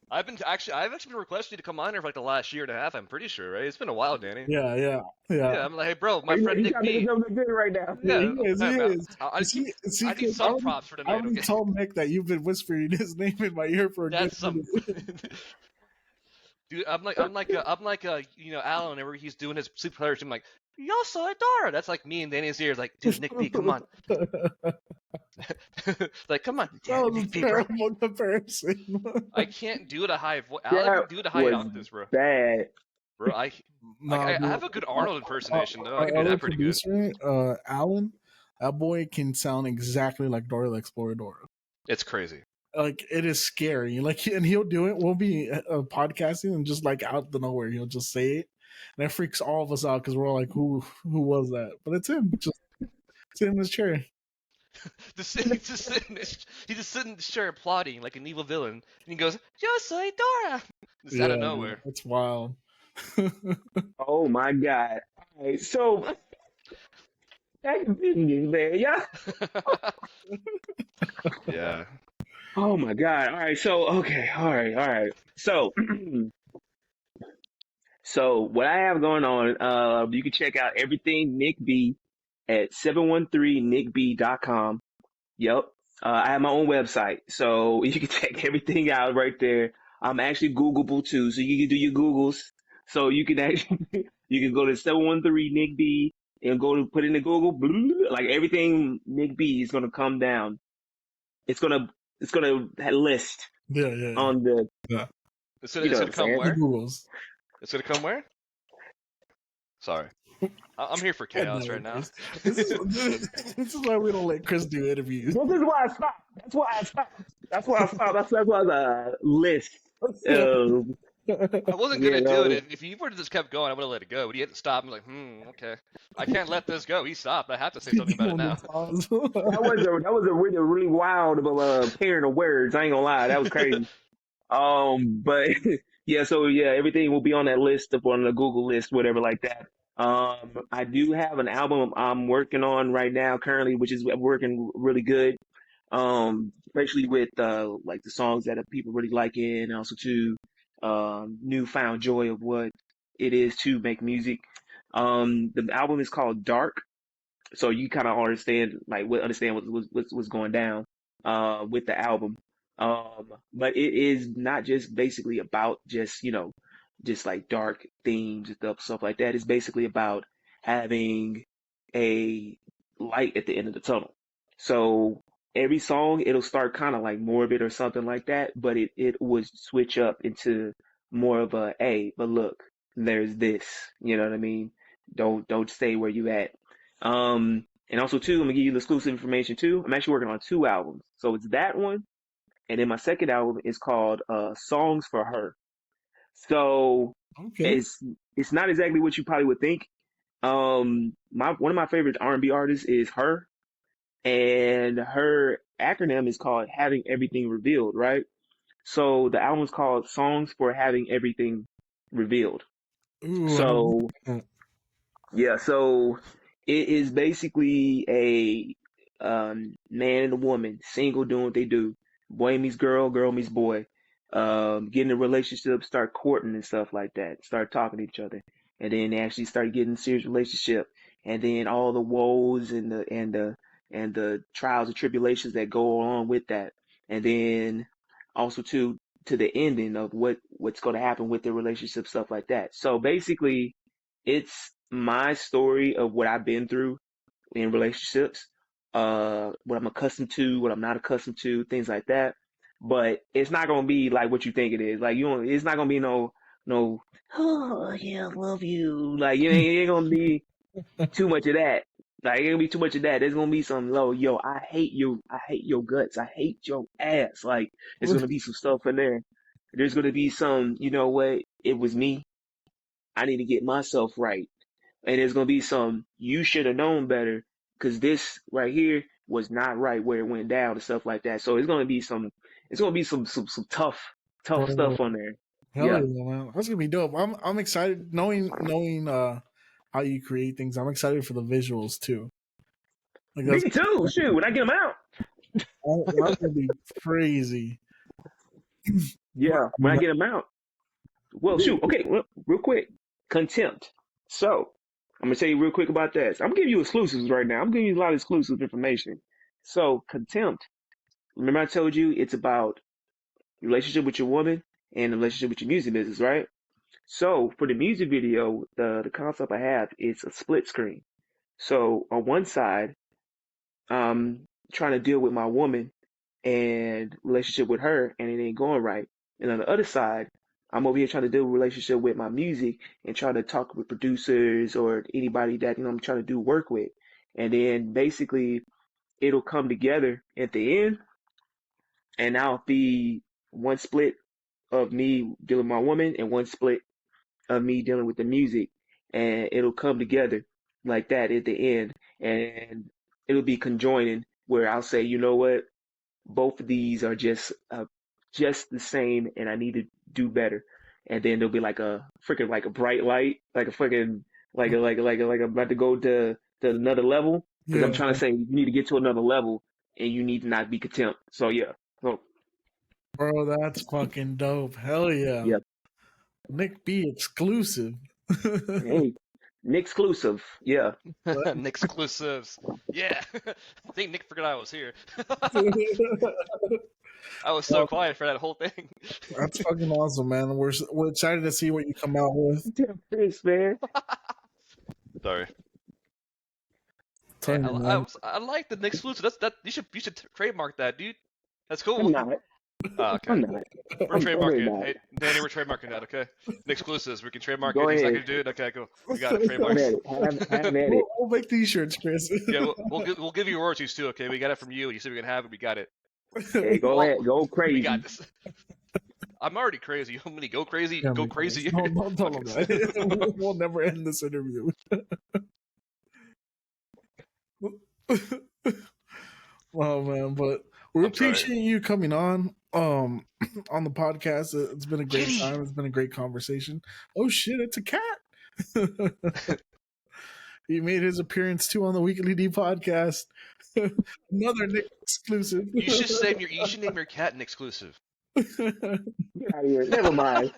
I've actually been requesting you to come on here for like the last year and a half. I'm pretty sure, right? It's been a while, Danny. Yeah. I'm like, hey, bro, my friend Nick B. He's good right now. Yeah, he is. I need some props for the night. I already told Nick that you've been whispering his name in my ear for a good minute. Dude, I'm like Alan whenever he's doing his sleep players. I'm like, yo soy Dora. That's like me in Danny's ears. Like, dude, Nick B, come on. Like, come on. That was a terrible comparison. I can't do the high voice. I can do the high octaves, bro. Bad. Bro, I have a good Arnold impersonation though. I can do that pretty good. Alan, that boy can sound exactly like Dora the Exploradora. It's crazy. Like, it is scary. Like, and he'll do it. We'll be podcasting and just like out of nowhere, he'll just say it, and that freaks all of us out because we're all like, who was that? But it's him. Just sit in his chair. He's just sitting in the chair applauding like an evil villain, and he goes, "Yo soy Dora." It's out of nowhere. That's wild. Oh my god! All right, so that continues there, yeah. Yeah. Oh my god! All right, so okay, all right. So, so what I have going on, you can check out everything Nick B at 713nickb.com. Yep. I have my own website, so you can check everything out right there. I'm actually Googleable too, so you can do your Googles. So you can actually you can go to 713nickb and go to put in the Google, like everything Nick B is gonna come down. It's gonna list on the. Yeah. It's gonna come where? Googles. It's gonna come where? Sorry. I'm here for chaos right now. This is why we don't let Chris do interviews. This is why I stopped. That's why I stopped. That's why the list. I wasn't gonna do it. If you would have just kept going, I would have let it go. But he had to stop. I'm like, okay. I can't let this go. He stopped. I have to say something about it now. that was a really wild pairing of words. I ain't gonna lie. That was crazy. But yeah, so yeah, everything will be on that list, up on the Google list, whatever like that. I do have an album I'm working on right now currently, which is working really good. Especially with like the songs that people really like it, and also too newfound joy of what it is to make music. The album is called Dark, so you kind of understand what's going down with the album. But it is not just basically about just like dark themes and stuff like that. It's basically about having a light at the end of the tunnel. So every song, it'll start kind of like morbid or something like that, but it would switch up into more of a, hey, but look, there's this, you know what I mean? Don't stay where you at. And also too, I'm gonna give you the exclusive information too. I'm actually working on 2 albums. So it's that one, and then my second album is called Songs for Her. So Okay. it's not exactly what you probably would think. My one of my favorite R&B artists is Her, and her acronym is called Having Everything Revealed, right? So the album is called Songs for Having Everything Revealed. Ooh, So I yeah, so it is basically a man and a woman, single, doing what they do. Boy meets girl, girl meets boy. Getting a relationship, start courting and stuff like that. Start talking to each other, and then they actually start getting a serious relationship. And then all the woes and the trials and tribulations that go along with that. And then also to the ending of what's going to happen with the relationship, stuff like that. So basically it's my story of what I've been through in relationships, what I'm accustomed to, what I'm not accustomed to, things like that. But it's not gonna be like what you think it is. Like you don't, it's not gonna be no, oh yeah, I love you. Like it ain't gonna be too much of that. Like it ain't gonna be too much of that. There's gonna be some low, yo, I hate you, I hate your guts, I hate your ass. Like there's gonna be some stuff in there. There's gonna be some, you know what? It was me. I need to get myself right. And there's gonna be some you should have known better because this right here was not right where it went down and stuff like that. So it's gonna be some tough bro, stuff on there. hell Yeah. yeah, man. That's gonna be dope. I'm excited knowing how you create things. I'm excited for the visuals too. Like Me too. Shoot, when I get them out. that's gonna be crazy. Yeah, when I get them out. Well, shoot. Okay, real quick. Contempt. So I'm gonna tell you real quick about that. So I'm giving you exclusives right now. I'm giving you a lot of exclusive information. So contempt. Remember I told you it's about relationship with your woman and the relationship with your music business, right? So for the music video, the concept I have is a split screen. So on one side, I'm trying to deal with my woman and relationship with her, and it ain't going right. And on the other side, I'm over here trying to deal with relationship with my music and trying to talk with producers or anybody that I'm trying to do work with. And then basically it'll come together at the end, and I'll be one split of me dealing with my woman and one split of me dealing with the music, and it'll come together like that at the end, and it'll be conjoining where I'll say, you know what, both of these are just the same, and I need to do better. And then there'll be like a freaking like a bright light, like a freaking like I'm about to go to another level because I'm Yeah, trying to say you need to get to another level and you need to not be contempt. So yeah, so bro, that's fucking dope. Hell yeah, yeah, Nick B exclusive. hey, Nick exclusive, yeah. Nick exclusives. Yeah. I think Nick forgot I was here. I was so Well, quiet for that whole thing. that's fucking awesome, man. We're excited to see what you come out with. Damn Chris, man. Sorry. Tell you, man. I like the Nick exclusive. That you should trademark that, dude. That's cool. I'm not. Oh, okay. I'm not. We're I'm really trademarking it. not. Hey, Danny, we're trademarking that, okay? Nick exclusives. We can trademark Go it. He's not ahead. gonna do it. Okay, cool. We got it. Have Trademarks. at it. Have at it. We'll make t-shirts, Chris. Yeah, we'll give you royalties too. Okay, we got it from you. You said we can have it. We got it. Hey, go ahead. Go We crazy. got this. I'm already crazy. You want me to go crazy? Yeah, Go make crazy. sense. Don't tell him Okay. that. We'll never end this interview. Oh man, but we I'm sorry. appreciate you coming on on the podcast. It's been a great Kitty. time. It's been a great conversation. Oh shit, it's a cat. He made his appearance too on the Weekly D podcast. Another Nick exclusive. You should name your cat an exclusive. Get out of here. Never mind.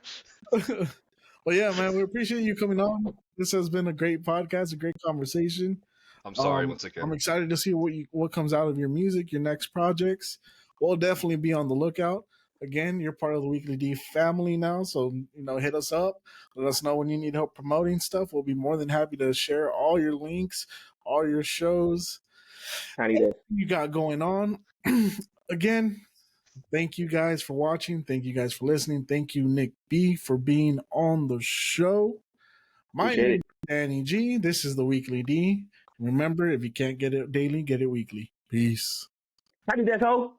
Well, yeah, man, we appreciate you coming on. This has been a great podcast, a great conversation. I'm sorry once again. I'm excited to see what comes out of your music, your next projects. We'll definitely be on the lookout. Again, you're part of the Weekly D family now, so hit us up. Let us know when you need help promoting stuff. We'll be more than happy to share all your links, all your shows, you got going on. Again, thank you guys for watching. Thank you guys for listening. Thank you, Nick B, for being on the show. My Appreciate name it. Danny G. This is the Weekly D. Remember, if you can't get it daily, get it weekly. Peace. How did that go?